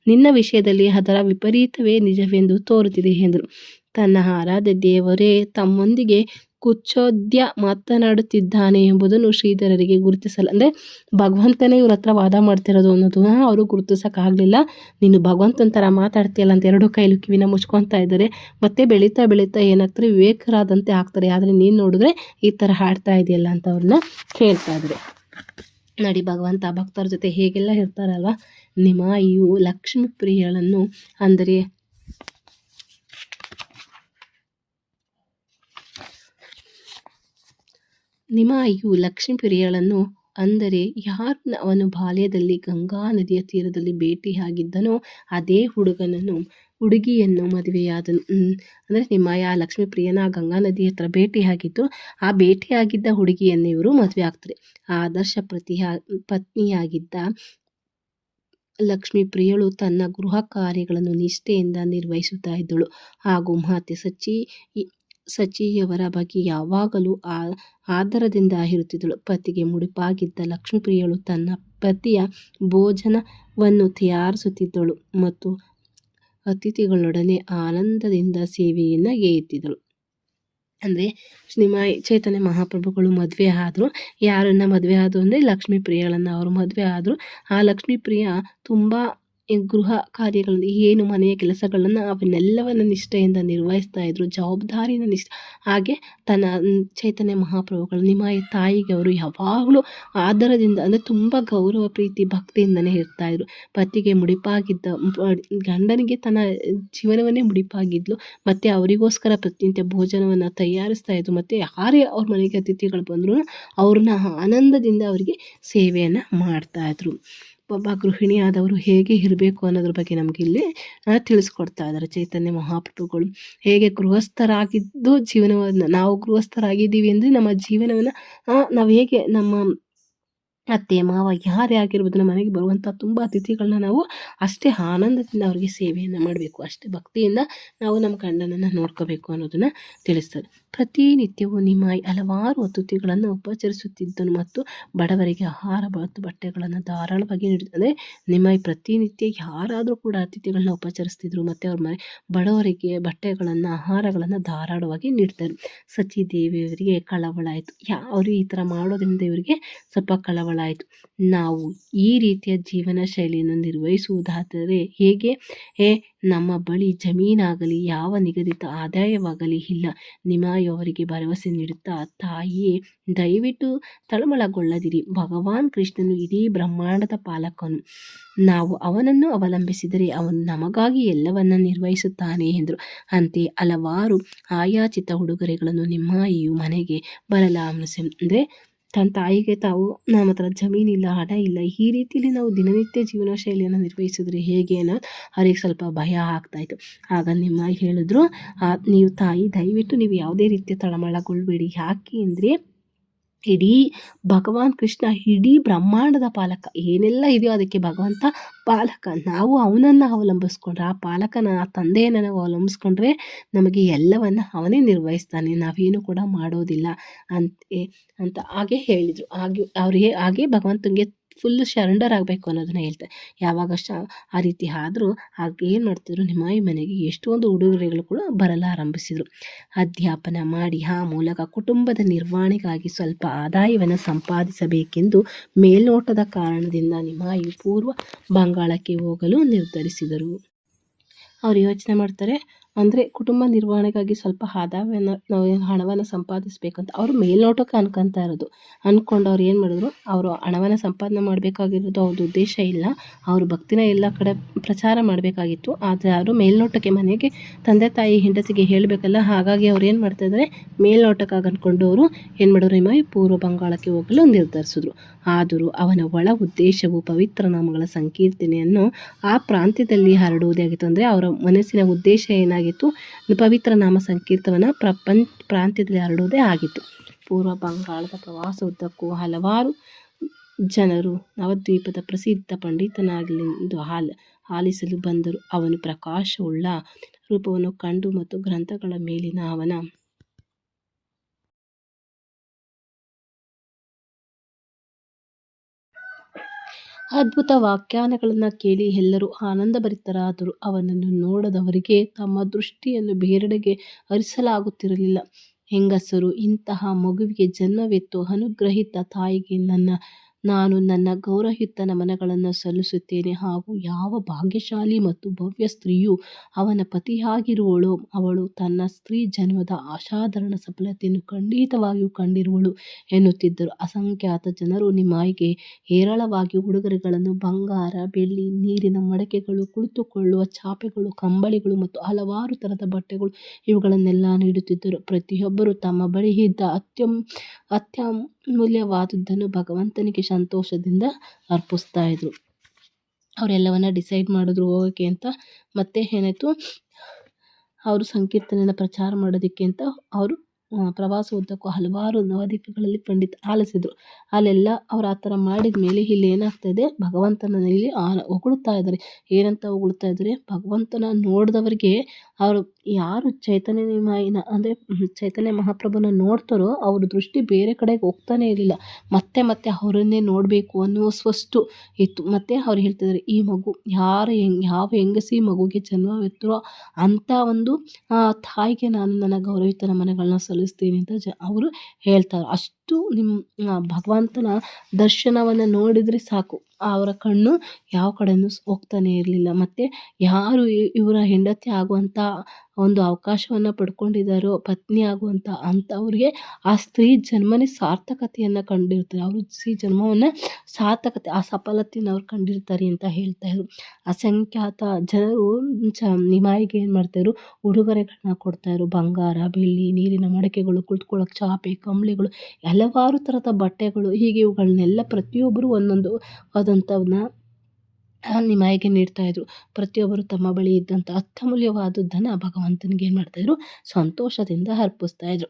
ನಿನ್ನ ವಿಷಯದಲ್ಲಿ ಅದರ ವಿಪರೀತವೇ ನಿಜವೆಂದು ತೋರುತ್ತಿದೆ ಎಂದರು. ತನ್ನ ಆರಾಧ್ಯ ದೇವರೇ ತಮ್ಮೊಂದಿಗೆ ಕುಚೋದ್ಯ ಮಾತನಾಡುತ್ತಿದ್ದಾನೆ ಎಂಬುದನ್ನು ಶ್ರೀಧರರಿಗೆ ಗುರುತಿಸಲ್ಲ. ಅಂದರೆ ಭಗವಂತನೇ ಇವ್ರ ಹತ್ರ ವಾದ ಮಾಡ್ತಿರೋದು ಅನ್ನೋದನ್ನ ಅವರು ಗುರುತಿಸೋಕ್ಕಾಗಲಿಲ್ಲ. ನೀನು ಭಗವಂತನ ಥರ ಮಾತಾಡ್ತೀಯಲ್ಲ ಅಂತ ಎರಡೂ ಕೈಲೂ ಕಿವಿನ ಮುಚ್ಕೊತಾ ಇದ್ದಾರೆ. ಮತ್ತೆ ಬೆಳೀತಾ ಏನಾಗ್ತಾರೆ, ವಿವೇಕರಾದಂತೆ ಆಗ್ತಾರೆ. ಆದರೆ ನೀನು ನೋಡಿದ್ರೆ ಈ ಥರ ಹಾಡ್ತಾ ಇದೆಯಲ್ಲ ಅಂತ ಅವ್ರನ್ನ ಕೇಳ್ತಾ ಇದ್ದಾರೆ. ನೋಡಿ, ಭಗವಂತ ಭಕ್ತರ ಜೊತೆ ಹೇಗೆಲ್ಲ ಇರ್ತಾರಲ್ವ. ನಿಮಾಯಿಯು ಲಕ್ಷ್ಮೀ ಪ್ರಿಯಳನ್ನು ಅಂದರೆ ಅಂದರೆ ಯಾರು ಅವನು ಬಾಲ್ಯದಲ್ಲಿ ಗಂಗಾ ನದಿಯ ತೀರದಲ್ಲಿ ಭೇಟಿಯಾಗಿದ್ದನೋ ಅದೇ ಹುಡುಗಿಯನ್ನು ಮದುವೆಯಾದನು. ಅಂದರೆ ನಿಮಾಯ ಲಕ್ಷ್ಮೀ ಪ್ರಿಯನ ಗಂಗಾ ನದಿ ಹತ್ರ ಭೇಟಿಯಾಗಿದ್ದು, ಆ ಭೇಟಿಯಾಗಿದ್ದ ಹುಡುಗಿಯನ್ನು ಇವರು ಮದುವೆ ಆಗ್ತಾರೆ. ಆದರ್ಶ ಪತ್ನಿಯಾಗಿದ್ದ ಲಕ್ಷ್ಮೀ ಪ್ರಿಯಳು ತನ್ನ ಗೃಹ ಕಾರ್ಯಗಳನ್ನು ನಿಷ್ಠೆಯಿಂದ ನಿರ್ವಹಿಸುತ್ತಾ ಇದ್ದಳು. ಹಾಗೂ ಮಾತೆ ಸಚಿಯವರ ಬಗ್ಗೆ ಯಾವಾಗಲೂ ಆದರದಿಂದ ಇರುತ್ತಿದ್ದಳು. ಪತಿಗೆ ಮುಡಿಪಾಗಿದ್ದ ಲಕ್ಷ್ಮೀಪ್ರಿಯಳು ತನ್ನ ಪತಿಯ ಭೋಜನವನ್ನು ತಯಾರಿಸುತ್ತಿದ್ದಳು ಮತ್ತು ಅತಿಥಿಗಳೊಡನೆ ಆನಂದದಿಂದ ಸೇವೆಯನ್ನು ಗೈಯುತ್ತಿದ್ದಳು. ಅಂದರೆ ನಿಮಾಯಿ ಚೈತನ್ಯ ಮಹಾಪ್ರಭುಗಳು ಮದುವೆ ಆದರು. ಯಾರನ್ನ ಮದುವೆ ಆದರು ಅಂದರೆ ಲಕ್ಷ್ಮೀ ಪ್ರಿಯಳನ್ನು ಅವರು ಮದುವೆ ಆದರು. ಆ ಲಕ್ಷ್ಮೀ ಪ್ರಿಯ ತುಂಬ ಗೃಹ ಕಾರ್ಯಗಳನ್ನು, ಏನು ಮನೆಯ ಕೆಲಸಗಳನ್ನು ಅವನ್ನೆಲ್ಲವನ್ನು ನಿಷ್ಠೆಯಿಂದ ನಿರ್ವಹಿಸ್ತಾ ಇದ್ರು, ಜವಾಬ್ದಾರಿನ ಹಾಗೆ ತನ್ನ ಚೈತನ್ಯ ಮಹಾಪ್ರಭುಗಳು ನಿಮಾಯಿ ತಾಯಿಗೆ ಅವರು ಯಾವಾಗಲೂ ಆದರದಿಂದ, ಅಂದರೆ ತುಂಬ ಗೌರವ ಪ್ರೀತಿ ಭಕ್ತಿಯಿಂದನೇ ಇರ್ತಾಯಿದ್ರು. ಪತಿಗೆ ಮುಡಿಪಾಗಿದ್ದ ಗಂಡನಿಗೆ ತನ್ನ ಜೀವನವನ್ನೇ ಮುಡಿಪಾಗಿದ್ಲು. ಮತ್ತು ಅವರಿಗೋಸ್ಕರ ಪ್ರತಿನಿತ್ಯ ಭೋಜನವನ್ನು ತಯಾರಿಸ್ತಾ ಇದ್ರು. ಮತ್ತು ಯಾರೇ ಅವ್ರ ಮನೆಗೆ ಅತಿಥಿಗಳು ಬಂದರೂ ಅವ್ರನ್ನ ಆನಂದದಿಂದ ಅವರಿಗೆ ಸೇವೆಯನ್ನು ಮಾಡ್ತಾಯಿದ್ರು. ಒಬ್ಬ ಗೃಹಿಣಿಯಾದವರು ಹೇಗೆ ಇರಬೇಕು ಅನ್ನೋದ್ರ ಬಗ್ಗೆ ನಮಗೆ ಇಲ್ಲಿ ತಿಳಿಸ್ಕೊಡ್ತಾ ಇದ್ದಾರೆ ಚೈತನ್ಯ ಮಹಾಪ್ರಭುಗಳು. ಹೇಗೆ ಗೃಹಸ್ಥರಾಗಿದ್ದು ನಾವು ಗೃಹಸ್ಥರಾಗಿದ್ದೀವಿ ಅಂದರೆ ನಮ್ಮ ಜೀವನವನ್ನು ನಾವು ಹೇಗೆ ನಮ್ಮ ಅತ್ತೆ ಮಾವ ಯಾರೇ ಆಗಿರ್ಬೋದು, ನಮ್ಮ ಮನೆಗೆ ಬರುವಂಥ ತುಂಬ ಅತಿಥಿಗಳನ್ನ ನಾವು ಅಷ್ಟೇ ಆನಂದದಿಂದ ಅವರಿಗೆ ಸೇವೆಯನ್ನು ಮಾಡಬೇಕು, ಅಷ್ಟೇ ಭಕ್ತಿಯಿಂದ ನಾವು ನಮ್ಮ ಗಂಡನನ್ನು ನೋಡ್ಕೋಬೇಕು ಅನ್ನೋದನ್ನು ತಿಳಿಸ್ತದೆ. ಪ್ರತಿನಿತ್ಯವೂ ನಿಮಾಯಿ ಹಲವಾರು ಅತಿಥಿಗಳನ್ನು ಉಪಚರಿಸುತ್ತಿದ್ದನು ಮತ್ತು ಬಡವರಿಗೆ ಆಹಾರ ಮತ್ತು ಬಟ್ಟೆಗಳನ್ನು ಧಾರಾಳವಾಗಿ ನೀಡುತ್ತದೆ. ನಿಮಾಯಿ ಪ್ರತಿನಿತ್ಯ ಯಾರಾದರೂ ಕೂಡ ಅತಿಥಿಗಳನ್ನ ಉಪಚರಿಸ್ತಿದ್ರು ಮತ್ತು ಅವ್ರ ಬಡವರಿಗೆ ಬಟ್ಟೆಗಳನ್ನು ಆಹಾರಗಳನ್ನು ಧಾರಾಳವಾಗಿ ನೀಡ್ತಾರೆ. ಸಚಿದೇವಿಯವರಿಗೆ ಕಳವಳ ಆಯಿತು. ಅವರು ಈ ಥರ ಮಾಡೋದ್ರಿಂದ ಇವರಿಗೆ ಸ್ವಲ್ಪ ಕಳವಳ ಆಯಿತು. ನಾವು ಈ ರೀತಿಯ ಜೀವನ ಶೈಲಿಯನ್ನು ನಿರ್ವಹಿಸುವುದಾದರೆ ಹೇಗೆ? ನಮ್ಮ ಬಳಿ ಜಮೀನಾಗಲಿ ಯಾವ ನಿಗದಿತ ಆದಾಯವಾಗಲಿ ಇಲ್ಲ. ನಿಮಾಯಿ ಅವರಿಗೆ ಭರವಸೆ ನೀಡುತ್ತಾ, ತಾಯಿಯೇ, ದಯವಿಟ್ಟು ತಳಮಳಗೊಳ್ಳದಿರಿ. ಭಗವಾನ್ ಕೃಷ್ಣನು ಇಡೀ ಬ್ರಹ್ಮಾಂಡದ ಪಾಲಕನು. ನಾವು ಅವನನ್ನು ಅವಲಂಬಿಸಿದರೆ ಅವನು ನಮಗಾಗಿ ಎಲ್ಲವನ್ನ ನಿರ್ವಹಿಸುತ್ತಾನೆ ಎಂದರು. ಅಂತೆಯೇ ಹಲವಾರು ಆಯಾಚಿತ ಉಡುಗೊರೆಗಳನ್ನು ನಿಮಾಯಿಯು ಮನೆಗೆ ಬರಲಾರಂಭಿಸಿದೆ. ತನ್ನ ತಾಯಿಗೆ ನಮ್ಮ ಹತ್ರ ಜಮೀನಿಲ್ಲ, ಹಣ ಇಲ್ಲ, ಈ ರೀತಿಯಲ್ಲಿ ನಾವು ದಿನನಿತ್ಯ ಜೀವನ ಶೈಲಿಯನ್ನು ನಿರ್ವಹಿಸಿದ್ರೆ ಹೇಗೆ ಅನ್ನೋದು ಅವ್ರಿಗೆ ಸ್ವಲ್ಪ ಭಯ ಆಗ್ತಾಯಿತ್ತು. ಆಗ ನಿಮಾಯಿ ಹೇಳಿದ್ರು, ನೀವು ತಾಯಿ ದಯವಿಟ್ಟು ನೀವು ಯಾವುದೇ ರೀತಿಯ ತಳಮಳಗೊಳ್ಬೇಡಿ. ಯಾಕೆ ಅಂದರೆ ಇಡೀ ಭಗವಾನ್ ಕೃಷ್ಣ ಇಡೀ ಬ್ರಹ್ಮಾಂಡದ ಪಾಲಕ. ಏನೆಲ್ಲ ಇದೆಯೋ ಅದಕ್ಕೆ ಭಗವಂತ ಪಾಲಕ. ನಾವು ಅವನನ್ನು ಅವಲಂಬಿಸ್ಕೊಂಡ್ರೆ, ಆ ಪಾಲಕನ, ಆ ತಂದೆಯನ್ನು ನಾವು ಅವಲಂಬಿಸ್ಕೊಂಡ್ರೆ ನಮಗೆ ಎಲ್ಲವನ್ನು ಅವನೇ ನಿರ್ವಹಿಸ್ತಾನೆ, ನಾವೇನು ಕೂಡ ಮಾಡೋದಿಲ್ಲ ಅಂತ ಹಾಗೆ ಹೇಳಿದರು. ಹಾಗೆ ಭಗವಂತನಿಗೆ ಫುಲ್ಲು ಶರೆಂಡರ್ ಆಗಬೇಕು ಅನ್ನೋದನ್ನ ಹೇಳ್ತಾರೆ. ಯಾವಾಗ ಆ ರೀತಿ ಆದರೂ ಆಗ ಏನು ಮಾಡ್ತಿದ್ರು, ನಿಮಾಯಿ ಮನೆಗೆ ಎಷ್ಟೊಂದು ಉಡುಗೊರೆಗಳು ಕೂಡ ಬರಲಾರಂಭಿಸಿದರು. ಅಧ್ಯಾಪನ ಮಾಡಿ ಆ ಮೂಲಕ ಕುಟುಂಬದ ನಿರ್ವಹಣೆಗಾಗಿ ಸ್ವಲ್ಪ ಆದಾಯವನ್ನು ಸಂಪಾದಿಸಬೇಕೆಂದು ಮೇಲ್ನೋಟದ ಕಾರಣದಿಂದ ನಿಮಾಯಿ ಪೂರ್ವ ಬಂಗಾಳಕ್ಕೆ ಹೋಗಲು ನಿರ್ಧರಿಸಿದರು. ಅವರು ಯೋಚನೆ ಮಾಡ್ತಾರೆ, ಅಂದರೆ ಕುಟುಂಬ ನಿರ್ವಹಣೆಗಾಗಿ ಸ್ವಲ್ಪ ಆದಾಯವನ್ನು ನಾವು ಹಣವನ್ನು ಸಂಪಾದಿಸಬೇಕಂತ ಅವರು ಮೇಲ್ನೋಟಕ್ಕೆ ಅನ್ಕೊತಾ ಇರೋದು. ಅಂದ್ಕೊಂಡು ಅವ್ರು ಏನು ಮಾಡಿದ್ರು, ಅವರು ಹಣವನ್ನು ಸಂಪಾದನೆ ಮಾಡಬೇಕಾಗಿರೋದು ಅವ್ರದ್ದು ಉದ್ದೇಶ ಇಲ್ಲ, ಅವರು ಭಕ್ತಿನ ಎಲ್ಲ ಕಡೆ ಪ್ರಚಾರ ಮಾಡಬೇಕಾಗಿತ್ತು. ಆದರೆ ಅವರು ಮೇಲ್ನೋಟಕ್ಕೆ ಮನೆಗೆ ತಂದೆ ತಾಯಿ ಹೆಂಡತಿಗೆ ಹೇಳಬೇಕಲ್ಲ, ಹಾಗಾಗಿ ಅವ್ರು ಏನು ಮಾಡ್ತಾಯಿದ್ದಾರೆ, ಮೇಲ್ನೋಟಕ್ಕಾಗಿ ಅಂದ್ಕೊಂಡು ಅವರು ಏನು ಮಾಡಿದ್ರು, ನಿಮಾಯಿ ಪೂರ್ವ ಬಂಗಾಳಕ್ಕೆ ಹೋಗಲು ನಿರ್ಧರಿಸಿದ್ರು. ಆದರೂ ಅವನ ಒಳ ಉದ್ದೇಶವು ಪವಿತ್ರ ನಾಮಗಳ ಸಂಕೀರ್ತನೆಯನ್ನು ಆ ಪ್ರಾಂತ್ಯದಲ್ಲಿ ಹರಡುವುದೇ ಆಗಿತ್ತು. ಅಂದರೆ ಅವರ ಮನಸ್ಸಿನ ಉದ್ದೇಶ ಏನಾಗಿತ್ತು, ಪವಿತ್ರ ನಾಮ ಸಂಕೀರ್ತನವನ್ನು ಪ್ರಾಂತ್ಯದಲ್ಲಿ ಹರಡುವುದೇ ಆಗಿತ್ತು. ಪೂರ್ವ ಬಂಗಾಳದ ಪ್ರವಾಸ ಉದ್ದಕ್ಕೂ ಹಲವಾರು ಜನರು ನವದ್ವೀಪದ ಪ್ರಸಿದ್ಧ ಪಂಡಿತನಾಗಲೆಂದು ಆಲಿಸಲು ಬಂದರು. ಅವನು ಪ್ರಕಾಶವುಳ್ಳ ರೂಪವನ್ನು ಕಂಡು ಮತ್ತು ಗ್ರಂಥಗಳ ಮೇಲಿನ ಅವನ ಅದ್ಭುತ ವ್ಯಾಖ್ಯಾನಗಳನ್ನು ಕೇಳಿ ಎಲ್ಲರೂ ಆನಂದಭರಿತರಾದರು. ಅವನನ್ನು ನೋಡದವರಿಗೆ ತಮ್ಮ ದೃಷ್ಟಿಯನ್ನು ಬೇರೆಡೆಗೆ ಹರಿಸಲಾಗುತ್ತಿರಲಿಲ್ಲ. ಹೆಂಗಸರು, ಇಂತಹ ಮಗುವಿಗೆ ಜನ್ಮವೆತ್ತು ಅನುಗ್ರಹಿತ ತಾಯಿಗೆ ನಾನು ನನ್ನ ಗೌರವಯುತ ನಮನಗಳನ್ನು ಸಲ್ಲಿಸುತ್ತೇನೆ. ಹಾಗೂ ಯಾವ ಭಾಗ್ಯಶಾಲಿ ಮತ್ತು ಭವ್ಯ ಸ್ತ್ರೀಯು ಅವನ ಪತಿಯಾಗಿರುವಳೋ ಅವಳು ತನ್ನ ಸ್ತ್ರೀ ಜನ್ಮದ ಅಸಾಧಾರಣ ಸಫಲತೆಯನ್ನು ಖಂಡಿತವಾಗಿಯೂ ಕಂಡಿರುವಳು ಎನ್ನುತ್ತಿದ್ದರು. ಅಸಂಖ್ಯಾತ ಜನರು ನಿಮಾಯಿಗೆ ಹೇರಳವಾಗಿ ಉಡುಗೊರೆಗಳನ್ನು, ಬಂಗಾರ, ಬೆಳ್ಳಿ, ನೀರಿನ ಮಡಕೆಗಳು, ಕುಳಿತುಕೊಳ್ಳುವ ಚಾಪೆಗಳು, ಕಂಬಳಿಗಳು ಮತ್ತು ಹಲವಾರು ಥರದ ಬಟ್ಟೆಗಳು ಇವುಗಳನ್ನೆಲ್ಲ ನೀಡುತ್ತಿದ್ದರು. ಪ್ರತಿಯೊಬ್ಬರು ತಮ್ಮ ಬಳಿ ಇದ್ದ ಅತ್ಯಮೂಲ್ಯವಾದುದನ್ನು ಭಗವಂತನಿಗೆ ಸಂತೋಷದಿಂದ ಅರ್ಪಿಸ್ತಾ ಇದ್ರು. ಅವರೆಲ್ಲವನ್ನ ಡಿಸೈಡ್ ಮಾಡಿದ್ರು ಹೋಗೋಕ್ಕೆ ಅಂತ. ಮತ್ತೆ ಏನಾಯಿತು, ಅವರು ಸಂಕೀರ್ತನೆಯನ್ನು ಪ್ರಚಾರ ಮಾಡೋದಕ್ಕೆ ಅಂತ ಅವರು ಪ್ರವಾಸ ಉದ್ದಕ್ಕೂ ಹಲವಾರು ನವದ್ವೀಪಗಳಲ್ಲಿ ಆಲಿಸಿದ್ರು. ಅಲ್ಲೆಲ್ಲ ಅವ್ರು ಆ ಥರ ಮಾಡಿದ ಮೇಲೆ ಇಲ್ಲಿ ಏನಾಗ್ತಾಯಿದೆ, ಭಗವಂತನಲ್ಲಿ ಹೊಗಳ್ತಾ ಇದ್ದಾರೆ. ಏನಂತ ಹೊಗಳ್ತಾ ಇದ್ದಾರೆ, ಭಗವಂತನ ನೋಡಿದವರಿಗೆ ಅವರು ಯಾರು ಚೈತನ್ಯ ನಿಮಾಯಿನ ಅಂದರೆ ಚೈತನ್ಯ ಮಹಾಪ್ರಭುನ ನೋಡ್ತಾರೋ ಅವ್ರ ದೃಷ್ಟಿ ಬೇರೆ ಕಡೆಗೆ ಹೋಗ್ತಾನೆ ಇರಲಿಲ್ಲ. ಮತ್ತೆ ಮತ್ತೆ ಅವರನ್ನೇ ನೋಡಬೇಕು ಅನ್ನುವಷ್ಟು ಇತ್ತು. ಮತ್ತು ಅವ್ರು ಹೇಳ್ತಿದ್ದಾರೆ, ಈ ಮಗು ಯಾವ ಹೆಂಗಸಿ ಮಗುಗೆ ಜನ್ಮವೆತ್ತರೋ ಅಂಥ ಒಂದು ತಾಯಿಗೆ ನಾನು ನನ್ನ ಗೌರವಯುತ ನಮನಗಳನ್ನ ಸಲ್ಲಿಸ್ತೀನಿ ಅಂತ ಅವರು ಹೇಳ್ತಾರೆ. ಅಷ್ಟು ಭಗವಂತನ ದರ್ಶನವನ್ನು ನೋಡಿದರೆ ಸಾಕು, ಅವರ ಕಣ್ಣು ಯಾವ ಕಡೆಯೂ ಹೋಗ್ತಾನೆ ಇರಲಿಲ್ಲ. ಮತ್ತು ಯಾರು ಇವರ ಹೆಂಡತಿ ಆಗುವಂಥ ಒಂದು ಅವಕಾಶವನ್ನು ಪಡ್ಕೊಂಡಿದ್ದಾರೋ, ಪತ್ನಿ ಆಗುವಂಥ ಅಂಥವ್ರಿಗೆ ಆ ಸ್ತ್ರೀ ಜನ್ಮನೇ ಸಾರ್ಥಕತೆಯನ್ನು ಕಂಡಿರ್ತಾರೆ. ಅವರು ಸ್ತ್ರೀ ಜನ್ಮವನ್ನು ಸಾರ್ಥಕತೆ, ಆ ಸಫಲತೆಯನ್ನು ಅವ್ರು ಕಂಡಿರ್ತಾರೆ ಅಂತ ಹೇಳ್ತಾಯಿದ್ರು. ಅಸಂಖ್ಯಾತ ಜನರು ನಿಮಾಯಿಗೆ ಏನು ಮಾಡ್ತಾಯಿದ್ರು, ಉಡುಗೊರೆಗಳನ್ನ ಕೊಡ್ತಾಯಿದ್ರು. ಬಂಗಾರ, ಬೆಳ್ಳಿ, ನೀರಿನ ಮಡಕೆಗಳು, ಕುಳಿತುಕೊಳ್ಳೋಕೆ ಚಾಪೆ, ಕಂಬಳಿಗಳು, ಹಲವಾರು ಥರದ ಬಟ್ಟೆಗಳು, ಹೀಗೆ ಇವುಗಳನ್ನೆಲ್ಲ ಪ್ರತಿಯೊಬ್ಬರು ಒಂದೊಂದು ಆದಂಥವನ್ನ ನಿಮಾಯಿಗೆ ನೀಡ್ತಾಯಿದ್ರು. ಪ್ರತಿಯೊಬ್ಬರು ತಮ್ಮ ಬಳಿ ಇದ್ದಂಥ ಅತ್ಯಮೂಲ್ಯವಾದದ್ದನ್ನು ಭಗವಂತನಿಗೆ ಏನು ಮಾಡ್ತಾಯಿದ್ರು, ಸಂತೋಷದಿಂದ ಅರ್ಪಿಸ್ತಾಯಿದ್ರು.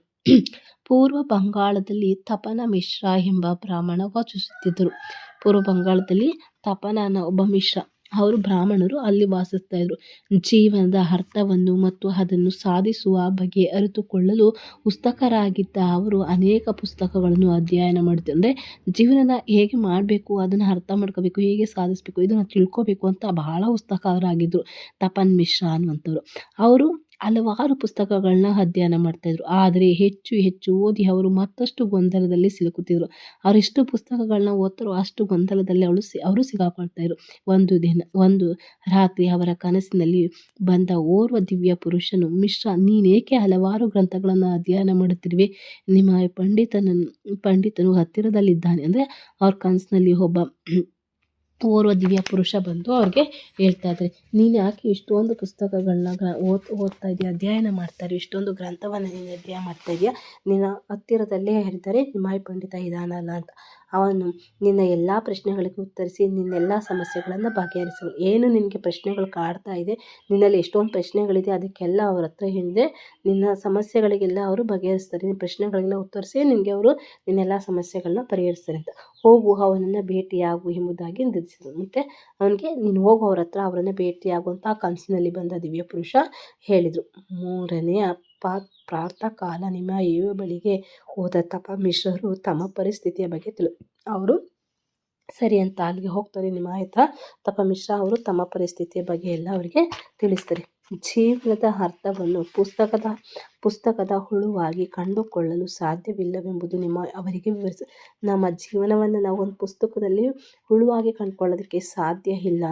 ಪೂರ್ವ ಬಂಗಾಳದಲ್ಲಿ ತಪನ ಮಿಶ್ರ ಎಂಬ ಬ್ರಾಹ್ಮಣ ವಾಸಿಸುತ್ತಿದ್ದರು. ಪೂರ್ವ ಬಂಗಾಳದಲ್ಲಿ ತಪನ ಅನ್ನೋ ಒಬ್ಬ ಮಿಶ್ರ ಅವರು ಬ್ರಾಹ್ಮಣರು ಅಲ್ಲಿ ವಾಸಿಸ್ತಾ ಇದ್ರು. ಜೀವನದ ಅರ್ಥವನ್ನು ಮತ್ತು ಅದನ್ನು ಸಾಧಿಸುವ ಬಗ್ಗೆ ಅರಿತುಕೊಳ್ಳಲು ಉತ್ಸುಕರಾಗಿದ್ದ ಅವರು ಅನೇಕ ಪುಸ್ತಕಗಳನ್ನು ಅಧ್ಯಯನ ಮಾಡ್ತಾರೆ. ಅಂದರೆ ಜೀವನನ ಹೇಗೆ ಮಾಡಬೇಕು, ಅದನ್ನು ಅರ್ಥ ಮಾಡ್ಕೋಬೇಕು, ಹೇಗೆ ಸಾಧಿಸಬೇಕು, ಇದನ್ನು ತಿಳ್ಕೋಬೇಕು ಅಂತ ಬಹಳ ಉತ್ಸುಕರಾಗಿದ್ದರು ತಪನ್ ಮಿಶ್ರಾ ಅನ್ನುವಂಥವ್ರು. ಅವರು ಹಲವಾರು ಪುಸ್ತಕಗಳನ್ನ ಅಧ್ಯಯನ ಮಾಡ್ತಾಯಿದ್ರು. ಆದರೆ ಹೆಚ್ಚು ಹೆಚ್ಚು ಓದಿ ಅವರು ಮತ್ತಷ್ಟು ಗೊಂದಲದಲ್ಲಿ ಸಿಲುಕುತ್ತಿದ್ರು. ಅವರೆಷ್ಟು ಪುಸ್ತಕಗಳನ್ನ ಓದ್ತಾರೋ ಅಷ್ಟು ಗೊಂದಲದಲ್ಲಿ ಅವರು ಸಿಗಾಕೊಳ್ತಾಯಿದ್ರು. ಒಂದು ರಾತ್ರಿ ಅವರ ಕನಸಿನಲ್ಲಿ ಬಂದ ಓರ್ವ ದಿವ್ಯ ಪುರುಷನು, ಮಿಶ್ರಾ, ನೀನೇಕೆ ಹಲವಾರು ಗ್ರಂಥಗಳನ್ನು ಅಧ್ಯಯನ ಮಾಡುತ್ತಿರುವೆ? ನಿಮ್ಮ ಪಂಡಿತನು ಹತ್ತಿರದಲ್ಲಿದ್ದಾನೆ. ಅಂದರೆ ಅವ್ರ ಕನಸಿನಲ್ಲಿ ಓರ್ವ ದಿವ್ಯ ಪುರುಷ ಬಂದು ಅವ್ರಿಗೆ ಹೇಳ್ತಾ ಇದ್ದಾರೆ, ನೀನು ಯಾಕೆ ಇಷ್ಟೊಂದು ಪುಸ್ತಕಗಳನ್ನ ಓದ್ತಾ ಇದೆಯಾ, ಅಧ್ಯಯನ ಮಾಡ್ತಾ ಇದೆಯಾ, ಇಷ್ಟೊಂದು ಗ್ರಂಥವನ್ನು ನೀನು ಅಧ್ಯಯನ ಮಾಡ್ತಾ ಇದೆಯಾ, ನಿನ್ನ ಹತ್ತಿರದಲ್ಲೇ ಇದ್ದಾರೆ ನಿಮಾಯಿ ಪಂಡಿತ ಇದಾನಲ್ಲ ಅಂತ. ಅವನು ನಿನ್ನ ಎಲ್ಲ ಪ್ರಶ್ನೆಗಳಿಗೆ ಉತ್ತರಿಸಿ ನಿನ್ನೆಲ್ಲ ಸಮಸ್ಯೆಗಳನ್ನು ಬಗೆಹರಿಸಲು. ಏನು ನಿನಗೆ ಪ್ರಶ್ನೆಗಳು ಕಾಡ್ತಾ ಇದೆ, ನಿನ್ನಲ್ಲಿ ಎಷ್ಟೊಂದು ಪ್ರಶ್ನೆಗಳಿದೆ, ಅದಕ್ಕೆಲ್ಲ ಅವ್ರ ಹತ್ರ ಹಿಂದೆ ನಿನ್ನ ಸಮಸ್ಯೆಗಳಿಗೆಲ್ಲ ಅವರು ಬಗೆಹರಿಸ್ತಾರೆ. ನಿನ್ನ ಪ್ರಶ್ನೆಗಳಿಗೆಲ್ಲ ಉತ್ತರಿಸಿ ನಿನಗೆ ಅವರು ನಿನ್ನೆಲ್ಲ ಸಮಸ್ಯೆಗಳನ್ನ ಪರಿಹರಿಸ್ತಾರೆ ಅಂತ. ಹೋಗು, ಅವನನ್ನು ಭೇಟಿಯಾಗು ಎಂಬುದಾಗಿ ನಿರ್ಧರಿಸಿದರು. ಮತ್ತು ಅವನಿಗೆ ನೀನು ಹೋಗು ಅವ್ರ ಹತ್ರ, ಅವರನ್ನು ಭೇಟಿಯಾಗುವಂಥ ಕನಸಿನಲ್ಲಿ ಬಂದ ದಿವ್ಯ ಪುರುಷ ಹೇಳಿದರು. ಮೂರನೆಯ ಪ್ರಾತಃ ಕಾಲ ನಿಮಾಯಿಯ ಬಳಿಗೆ ಹೋದ ತಪಮಿಶ್ರರು ತಮ್ಮ ಪರಿಸ್ಥಿತಿಯ ಬಗ್ಗೆ ಅವರು ಸರಿ ಅಂತ ಅಲ್ಲಿಗೆ ಹೋಗ್ತಾರೆ. ನಿಮಾಯಿ ಹತ್ರ ತಪಮಿಶ್ರ ಅವರು ತಮ್ಮ ಪರಿಸ್ಥಿತಿಯ ಬಗ್ಗೆ ಎಲ್ಲ ಅವರಿಗೆ ತಿಳಿಸ್ತಾರೆ. ಜೀವನದ ಅರ್ಥವನ್ನು ಪುಸ್ತಕದ ಹುಳುವಾಗಿ ಕಂಡುಕೊಳ್ಳಲು ಸಾಧ್ಯವಿಲ್ಲವೆಂಬುದು ಅವರಿಗೆ ವಿವರಿಸಿ. ನಮ್ಮ ಜೀವನವನ್ನು ನಾವು ಒಂದು ಪುಸ್ತಕದಲ್ಲಿ ಹುಳುವಾಗಿ ಕಂಡುಕೊಳ್ಳೋದಕ್ಕೆ ಸಾಧ್ಯ ಇಲ್ಲ.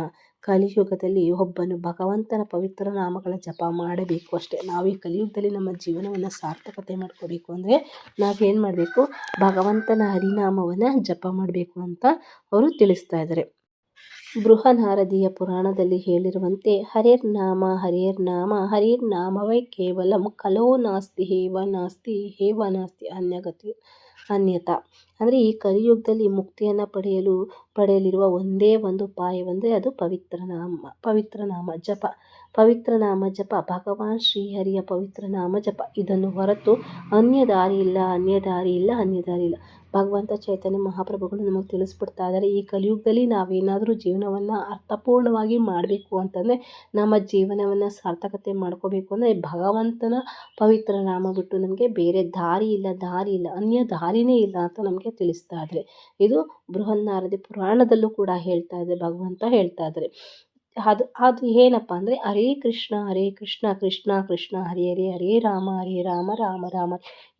ಕಲಿಯುಗದಲ್ಲಿ ಒಬ್ಬನು ಭಗವಂತನ ಪವಿತ್ರ ನಾಮಗಳ ಜಪ ಮಾಡಬೇಕು ಅಷ್ಟೇ. ನಾವು ಈ ಕಲಿಯುಗದಲ್ಲಿ ನಮ್ಮ ಜೀವನವನ್ನು ಸಾರ್ಥಕತೆ ಮಾಡ್ಕೋಬೇಕು ಅಂದರೆ ನಾವೇನು ಮಾಡಬೇಕು, ಭಗವಂತನ ಹರಿನಾಮವನ್ನು ಜಪ ಮಾಡಬೇಕು ಅಂತ ಅವರು ತಿಳಿಸ್ತಾ ಇದ್ದಾರೆ. ಬೃಹನ್ನಾರದೀಯ ಪುರಾಣದಲ್ಲಿ ಹೇಳಿರುವಂತೆ ಹರೇರ್ನಾಮವೇ ಕೇವಲಂ ಕಲೋ ನಾಸ್ತಿ ಹೇವ ನಾಸ್ತಿ ಅನ್ಯತಾ. ಅಂದರೆ ಈ ಕಲಿಯುಗದಲ್ಲಿ ಮುಕ್ತಿಯನ್ನು ಪಡೆಯಲಿರುವ ಒಂದೇ ಒಂದು ಉಪಾಯವೆಂದರೆ ಅದು ಪವಿತ್ರ ನಾಮ ಜಪ. ಪವಿತ್ರ ನಾಮ ಜಪ, ಭಗವಾನ್ ಶ್ರೀಹರಿಯ ಪವಿತ್ರ ನಾಮ ಜಪ. ಇದನ್ನು ಹೊರತು ಅನ್ಯ ದಾರಿ ಇಲ್ಲ. ಭಗವಂತ ಚೈತನ್ಯ ಮಹಾಪ್ರಭುಗಳು ನಮಗೆ ತಿಳಿಸ್ಬಿಡ್ತಾ ಇದ್ದಾರೆ, ಈ ಕಲಿಯುಗದಲ್ಲಿ ನಾವೇನಾದರೂ ಜೀವನವನ್ನು ಅರ್ಥಪೂರ್ಣವಾಗಿ ಮಾಡಬೇಕು ಅಂತಂದರೆ, ನಮ್ಮ ಜೀವನವನ್ನು ಸಾರ್ಥಕತೆ ಮಾಡ್ಕೋಬೇಕು ಅಂದರೆ ಭಗವಂತನ ಪವಿತ್ರ ನಾಮ ಬಿಟ್ಟು ನಮಗೆ ಬೇರೆ ದಾರಿ ಇಲ್ಲ, ಅನ್ಯ ದಾರಿನೇ ಇಲ್ಲ ಅಂತ ನಮಗೆ ತಿಳಿಸ್ತಾ ಇದ್ದಾರೆ. ಇದು ಬೃಹನ್ನಾರದಿ ಪುರಾಣದಲ್ಲೂ ಕೂಡ ಹೇಳ್ತಾ ಇದೆ, ಭಗವಂತ ಹೇಳ್ತಾ ಇದ್ದಾರೆ. ಅದು ಏನಪ್ಪ ಅಂದರೆ ಹರೇ ಕೃಷ್ಣ ಕೃಷ್ಣ ಕೃಷ್ಣ ಹರೇ ಹರೇ, ಹರೇ ರಾಮ ರಾಮ ರಾಮ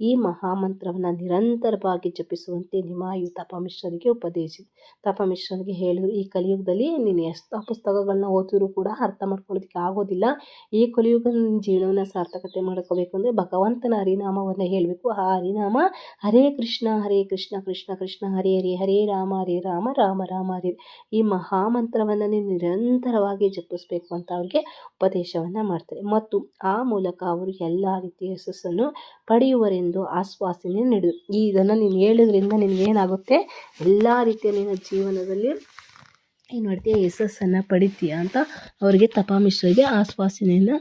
ಈ ಮಹಾಮಂತ್ರವನ್ನು ನಿರಂತರವಾಗಿ ಜಪಿಸುವಂತೆ ನಿಮಾಯು ತಪಮಿಶ್ರರಿಗೆ ಹೇಳಿದರು. ಈ ಕಲಿಯುಗದಲ್ಲಿ ನೀನು ಎಷ್ಟು ಪುಸ್ತಕಗಳನ್ನ ಓದಿದ್ರು ಕೂಡ ಅರ್ಥ ಮಾಡ್ಕೊಳ್ಳೋದಕ್ಕೆ ಆಗೋದಿಲ್ಲ. ಈ ಕಲಿಯುಗ ಜೀವನವನ್ನು ಸಾರ್ಥಕತೆ ಮಾಡ್ಕೋಬೇಕು ಅಂದರೆ ಭಗವಂತನ ಹರಿನಾಮವನ್ನು ಹೇಳಬೇಕು. ಆ ಹರಿನಾಮ ಹರೇ ಕೃಷ್ಣ ಕೃಷ್ಣ ಕೃಷ್ಣ ಹರೇ ಹರೇ, ಹರೇ ರಾಮ ರಾಮ ರಾಮ ಹರೇ. ಈ ಮಹಾಮಂತ್ರವನ್ನು ನೀವು ನಿರಂತರವಾಗಿ ಜಪಿಸಬೇಕು ಅಂತ ಅವ್ರಿಗೆ ಉಪದೇಶವನ್ನು ಮಾಡ್ತಾರೆ. ಮತ್ತು ಆ ಮೂಲಕ ಅವರು ಎಲ್ಲ ರೀತಿಯ ಯಶಸ್ಸನ್ನು ಪಡೆಯುವರೆಂದು ಆಶ್ವಾಸನೆ ನೀಡಿದರು. ಇದನ್ನು ನೀನು ಹೇಳಿದ್ರಿಂದ ನಿನಗೇನಾಗುತ್ತೆ, ಎಲ್ಲ ರೀತಿಯ ನಿನ್ನ ಜೀವನದಲ್ಲಿ ಏನು ಮಾಡ್ತೀಯ, ಯಶಸ್ಸನ್ನು ಪಡಿತೀಯ ಅಂತ ಅವರಿಗೆ ತಪಮಿಶ್ರರಿಗೆ ಆಶ್ವಾಸನೆಯನ್ನು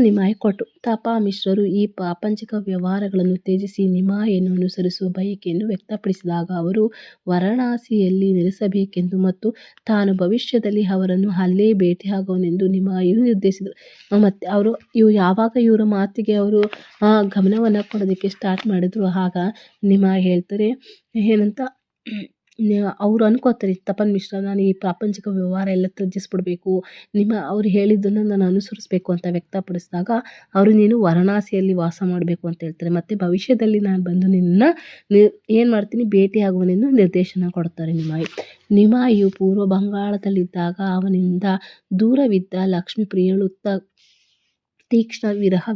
ನಿಮಾಯಿ ಕೊಟ್ಟರು. ತಪಮಿಶ್ರರು ಈ ಪ್ರಾಪಂಚಿಕ ವ್ಯವಹಾರಗಳನ್ನು ತ್ಯಜಿಸಿ ನಿಮಾಯಿಯನ್ನು ಅನುಸರಿಸುವ ಬಯಕೆಯನ್ನು ವ್ಯಕ್ತಪಡಿಸಿದಾಗ ಅವರು ವಾರಣಾಸಿಯಲ್ಲಿ ನೆಲೆಸಬೇಕೆಂದು ಮತ್ತು ತಾನು ಭವಿಷ್ಯದಲ್ಲಿ ಅವರನ್ನು ಅಲ್ಲೇ ಭೇಟಿಯಾಗುವನೆಂದು ನಿಮಾಯಿಯು ನಿರ್ದೇಶಿಸಿದರು. ಮತ್ತು ಯಾವಾಗ ಇವರ ಮಾತಿಗೆ ಅವರು ಗಮನವನ್ನು ಕೊಡೋದಕ್ಕೆ ಸ್ಟಾರ್ಟ್ ಮಾಡಿದ್ರು, ಆಗ ನಿಮಾಯಿ ಹೇಳ್ತಾರೆ ಏನಂತ, ಅವರು ಅನ್ಕೋತಾರೆ ತಪನ್ ಮಿಶ್ರಾ, ನಾನು ಈ ಪ್ರಾಪಂಚಿಕ ವ್ಯವಹಾರ ಎಲ್ಲ ತ್ಯಜಿಸ್ಬಿಡ್ಬೇಕು, ಅವ್ರು ಹೇಳಿದ್ದನ್ನು ನಾನು ಅನುಸರಿಸಬೇಕು ಅಂತ ವ್ಯಕ್ತಪಡಿಸಿದಾಗ ಅವರು ನೀನು ವಾರಣಾಸಿಯಲ್ಲಿ ವಾಸ ಮಾಡಬೇಕು ಅಂತ ಹೇಳ್ತಾರೆ. ಮತ್ತು ಭವಿಷ್ಯದಲ್ಲಿ ನಾನು ಬಂದು ಏನು ಮಾಡ್ತೀನಿ, ಭೇಟಿಯಾಗುವನೆಂದು ನಿರ್ದೇಶನ ಕೊಡ್ತಾರೆ ನಿಮಾಯಿಯು ಪೂರ್ವ ಬಂಗಾಳದಲ್ಲಿದ್ದಾಗ ಅವನಿಂದ ದೂರವಿದ್ದ ಲಕ್ಷ್ಮೀ ಪ್ರಿಯಳು ತೀಕ್ಷ್ಣ ವಿರಹ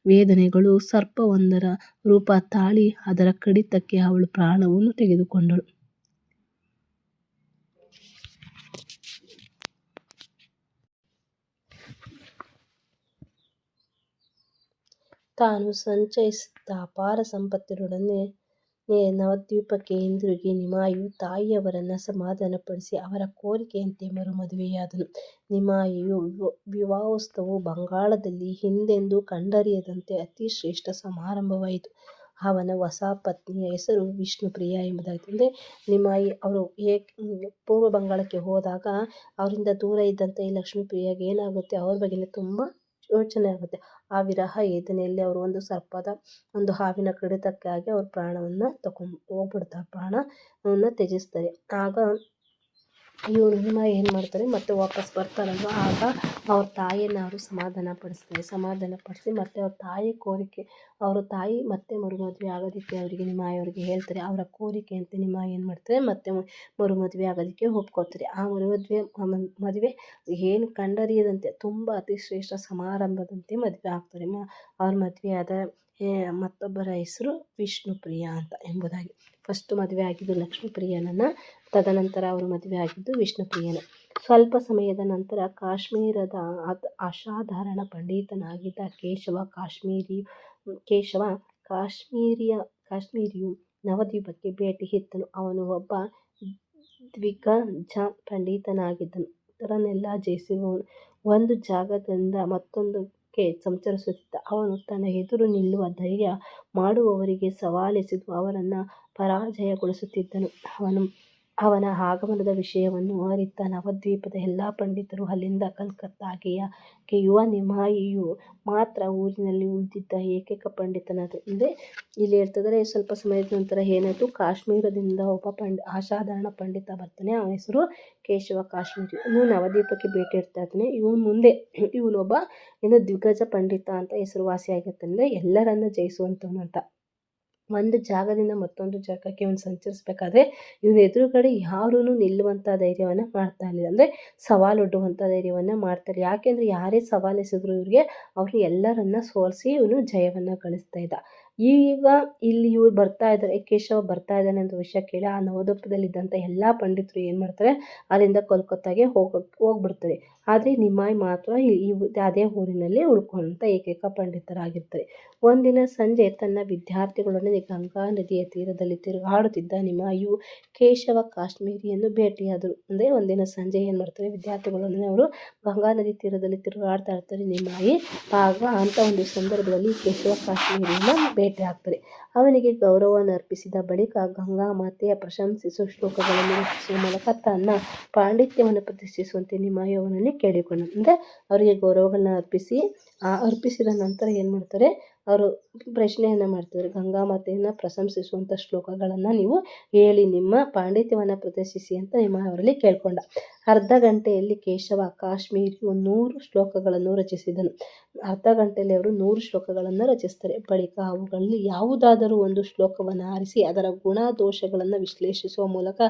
ವೇದನೆಗಳು ಸರ್ಪವೊಂದರ ರೂಪ ತಾಳಿ ಅದರ ಕಡಿತಕ್ಕೆ ಅವಳು ಪ್ರಾಣವನ್ನು ತೆಗೆದುಕೊಂಡಳು. ತಾನು ಸಂಚಯಿಸಿದ್ದ ಅಪಾರ ಸಂಪತ್ತಿನೊಡನೆ ನವದ್ವೀಪಕ್ಕೆ ಹಿಂದಿರುಗಿ ನಿಮಾಯಿಯು ತಾಯಿಯವರನ್ನು ಸಮಾಧಾನಪಡಿಸಿ ಅವರ ಕೋರಿಕೆಯಂತೆ ಮದುವೆಯಾದನು. ನಿಮಾಯಿಯ ವಿವಾಹೋತ್ಸವವು ಬಂಗಾಳದಲ್ಲಿ ಹಿಂದೆಂದೂ ಕಂಡರಿಯದಂತೆ ಅತಿ ಶ್ರೇಷ್ಠ ಸಮಾರಂಭವಾಯಿತು. ಅವನ ಹೊಸ ಪತ್ನಿಯ ಹೆಸರು ವಿಷ್ಣುಪ್ರಿಯ ಎಂಬುದಾಗಿತ್ತು. ಅಂದರೆ ನಿಮಾಯಿ ಅವರು ಪೂರ್ವ ಬಂಗಾಳಕ್ಕೆ ಹೋದಾಗ ಅವರಿಂದ ದೂರ ಇದ್ದಂಥ ಈ ಲಕ್ಷ್ಮೀಪ್ರಿಯಾಗೆ ಏನಾಗುತ್ತೆ, ಅವ್ರ ಬಗ್ಗೆ ತುಂಬ ಯೋಚನೆ ಆಗುತ್ತೆ. ಆ ವಿರಹ ವೇದನೆಯಲ್ಲಿ ಅವರು ಒಂದು ಸರ್ಪದ ಒಂದು ಹಾವಿನ ಕಡಿತಕ್ಕಾಗಿ ಅವ್ರ ಪ್ರಾಣವನ್ನು ತಗೊಂಡು ಹೋಗ್ಬಿಡ್ತಾರೆ, ಪ್ರಾಣವನ್ನು ತ್ಯಜಿಸ್ತಾರೆ. ಆಗ ಇವರು ನಿಮಾಯಿ ಏನು ಮಾಡ್ತಾರೆ, ಮತ್ತೆ ವಾಪಸ್ ಬರ್ತಾರಲ್ವ, ಆಗ ಅವ್ರ ತಾಯಿಯನ್ನು ಅವರು ಸಮಾಧಾನಪಡಿಸಿ ಮತ್ತೆ ಅವ್ರ ತಾಯಿ ಕೋರಿಕೆ, ಅವ್ರ ತಾಯಿ ಮತ್ತೆ ಮರುಮದುವೆ ಆಗೋದಕ್ಕೆ ಅವರಿಗೆ ನಿಮಾಯಿ ಅವರಿಗೆ ಹೇಳ್ತಾರೆ. ಅವರ ಕೋರಿಕೆಯಂತೆ ನಿಮಾಯಿ ಏನು ಮಾಡ್ತಾರೆ, ಮತ್ತೆ ಮರುಮದುವೆ ಆಗೋದಕ್ಕೆ ಒಪ್ಕೋತಾರೆ. ಆ ಮದುವೆ ಏನು ಕಂಡರಿಯದಂತೆ ತುಂಬ ಅತಿ ಶ್ರೇಷ್ಠ ಸಮಾರಂಭದಂತೆ ಮದುವೆ ಆಗ್ತಾರೆ. ಅವ್ರ ಮದುವೆ ಆದ ಮತ್ತೊಬ್ಬರ ಹೆಸರು ವಿಷ್ಣುಪ್ರಿಯ ಅಂತ ಎಂಬುದಾಗಿ. ಫಸ್ಟ್ ಮದುವೆ ಆಗಿದ್ದು ಲಕ್ಷ್ಮೀಪ್ರಿಯನನ್ನು, ತದನಂತರ ಅವರು ಮದುವೆ ಆಗಿದ್ದು ವಿಷ್ಣುಪ್ರಿಯನ. ಸ್ವಲ್ಪ ಸಮಯದ ನಂತರ ಕಾಶ್ಮೀರದ ಅಸಾಧಾರಣ ಪಂಡಿತನಾಗಿದ್ದ ಕಾಶ್ಮೀರಿಯು ನವದ್ವೀಪಕ್ಕೆ ಭೇಟಿ ಇತ್ತನು. ಅವನು ಒಬ್ಬ ದಿಗ್ಗಜ ಪಂಡಿತನಾಗಿದ್ದನು, ಇತರನ್ನೆಲ್ಲ ಜಯಿಸಿರುವವನು. ಒಂದು ಜಾಗದಿಂದ ಮತ್ತೊಂದಕ್ಕೆ ಸಂಚರಿಸುತ್ತಿದ್ದ ಅವನು ತನ್ನ ಎದುರು ನಿಲ್ಲುವ ಧೈರ್ಯ ಮಾಡುವವರಿಗೆ ಸವಾಲೆಸೆದು ಅವರನ್ನು ಪರಾಜಯಗೊಳಿಸುತ್ತಿದ್ದನು. ಅವನ ಆಗಮನದ ವಿಷಯವನ್ನು ಅರಿತ ನವದ್ವೀಪದ ಎಲ್ಲ ಪಂಡಿತರು ಅಲ್ಲಿಂದ ಕಲ್ಕತ್ತಾಗೆ ಯುವ ನಿಮಾಯಿಯು ಮಾತ್ರ ಊರಿನಲ್ಲಿ ಉಳಿದಿದ್ದ ಏಕೈಕ ಪಂಡಿತನಾದರು. ಅಂದರೆ ಇಲ್ಲಿ ಹೇಳ್ತಿದ್ದಾರೆ, ಸ್ವಲ್ಪ ಸಮಯದ ನಂತರ ಏನಾಯಿತು, ಕಾಶ್ಮೀರದಿಂದ ಒಬ್ಬ ಅಸಾಧಾರಣ ಪಂಡಿತ ಬರ್ತಾನೆ. ಅವನ ಹೆಸರು ಕೇಶವ ಕಾಶ್ಮೀರಿ. ಇವನು ನವದ್ವೀಪಕ್ಕೆ ಭೇಟಿ ಇಡ್ತಾ ಇರ್ತಾನೆ. ಇವನೊಬ್ಬ ದಿಗ್ಗಜ ಪಂಡಿತ ಅಂತ ಹೆಸರುವಾಸಿಯಾಗಿರ್ತಾನೆ, ಎಲ್ಲರನ್ನ ಜಯಿಸುವಂಥವನು ಅಂತ. ಒಂದು ಜಾಗದಿಂದ ಮತ್ತೊಂದು ಜಾಗಕ್ಕೆ ಇವನು ಸಂಚರಿಸಬೇಕಾದ್ರೆ ಇವನ ಎದುರುಗಡೆ ಯಾರೂ ನಿಲ್ಲುವಂಥ ಧೈರ್ಯವನ್ನು ಮಾಡ್ತಾ ಇರಲಿಲ್ಲ, ಅಂದರೆ ಸವಾಲೊಡ್ಡುವಂಥ ಧೈರ್ಯವನ್ನು ಮಾಡ್ತಾರೆ. ಯಾಕೆಂದರೆ ಯಾರೇ ಸವಾಲೆಸಿದ್ರು ಇವ್ರಿಗೆ ಅವರು ಎಲ್ಲರನ್ನ ಸೋಲಿಸಿ ಇವನು ಜಯವನ್ನು ಗಳಿಸ್ತಾ ಇದ್ದ. ಈಗ ಇಲ್ಲಿ ಇವ್ರು ಬರ್ತಾ ಇದ್ದಾರೆ, ಕೇಶವ ಬರ್ತಾ ಇದ್ದಾನೆ ಅಂತ ವಿಷಯ ಕೇಳಿ ಆ ನವದ್ವೀಪದಲ್ಲಿದ್ದಂಥ ಎಲ್ಲ ಪಂಡಿತರು ಏನು ಮಾಡ್ತಾರೆ, ಅಲ್ಲಿಂದ ಕೋಲ್ಕತ್ತಾಗೆ ಹೋಗ್ಬಿಡ್ತಾರೆ. ಆದರೆ ನಿಮಾಯಿ ಮಾತ್ರ ಅದೇ ಊರಿನಲ್ಲಿ ಉಳ್ಕೊಂಡಂಥ ಏಕೈಕ ಪಂಡಿತರಾಗಿರ್ತಾರೆ. ಒಂದಿನ ಸಂಜೆ ತನ್ನ ವಿದ್ಯಾರ್ಥಿಗಳೊಡನೆ ಗಂಗಾ ನದಿಯ ತೀರದಲ್ಲಿ ತಿರುಗಾಡುತ್ತಿದ್ದ ನಿಮಾಯಿಯು ಕೇಶವ ಕಾಶ್ಮೀರಿಯನ್ನು ಭೇಟಿಯಾದರು. ಅಂದರೆ ಒಂದಿನ ಸಂಜೆ ಏನು ಮಾಡ್ತಾರೆ, ವಿದ್ಯಾರ್ಥಿಗಳೊಡನೆ ಅವರು ಗಂಗಾ ನದಿ ತೀರದಲ್ಲಿ ತಿರುಗಾಡ್ತಾ ಇರ್ತಾರೆ ನಿಮಾಯಿ. ಆಗ ಅಂಥ ಒಂದು ಸಂದರ್ಭದಲ್ಲಿ ಕೇಶವ ಕಾಶ್ಮೀರಿಯನ್ನು ಭೇಟಿ ಆಗ್ತಾರೆ. ಅವನಿಗೆ ಗೌರವವನ್ನು ಅರ್ಪಿಸಿದ ಬಳಿಕ ಗಂಗಾ ಮಾತೆಯ ಪ್ರಶಂಸಿಸುವ ಶ್ಲೋಕಗಳನ್ನು ರಚಿಸುವ ಮೂಲಕ ತನ್ನ ಪಾಂಡಿತ್ಯವನ್ನು ಪ್ರದರ್ಶಿಸುವಂತೆ ನಿಮಾಯಿ ಅವನಲ್ಲಿ ಕೇಳಿಕೊಂಡನು. ಅಂದರೆ ಅವರಿಗೆ ಗೌರವಗಳನ್ನ ಅರ್ಪಿಸಿದ ನಂತರ ಏನು ಮಾಡ್ತಾರೆ, ಅವರು ಪ್ರಶ್ನೆಯನ್ನು ಮಾಡ್ತಾರೆ, ಗಂಗಾ ಮಾತೆಯನ್ನು ಪ್ರಶಂಸಿಸುವಂಥ ಶ್ಲೋಕಗಳನ್ನು ನೀವು ಹೇಳಿ ನಿಮ್ಮ ಪಾಂಡಿತ್ಯವನ್ನು ಪ್ರದರ್ಶಿಸಿ ಅಂತ ನಿಮಾಯಿ ಅವರಲ್ಲಿ ಕೇಳ್ಕೊಂಡ. ಅರ್ಧ ಗಂಟೆಯಲ್ಲಿ ಕೇಶವ ಕಾಶ್ಮೀರಿಯು 100 ಶ್ಲೋಕಗಳನ್ನು ರಚಿಸಿದನು. ಅರ್ಧ ಗಂಟೆಯಲ್ಲಿ ಅವರು 100 ಶ್ಲೋಕಗಳನ್ನು ರಚಿಸ್ತಾರೆ. ಬಳಿಕ ಅವುಗಳಲ್ಲಿ ಯಾವುದಾದರೂ ಒಂದು ಶ್ಲೋಕವನ್ನು ಆರಿಸಿ ಅದರ ಗುಣ ದೋಷಗಳನ್ನು ವಿಶ್ಲೇಷಿಸುವ ಮೂಲಕ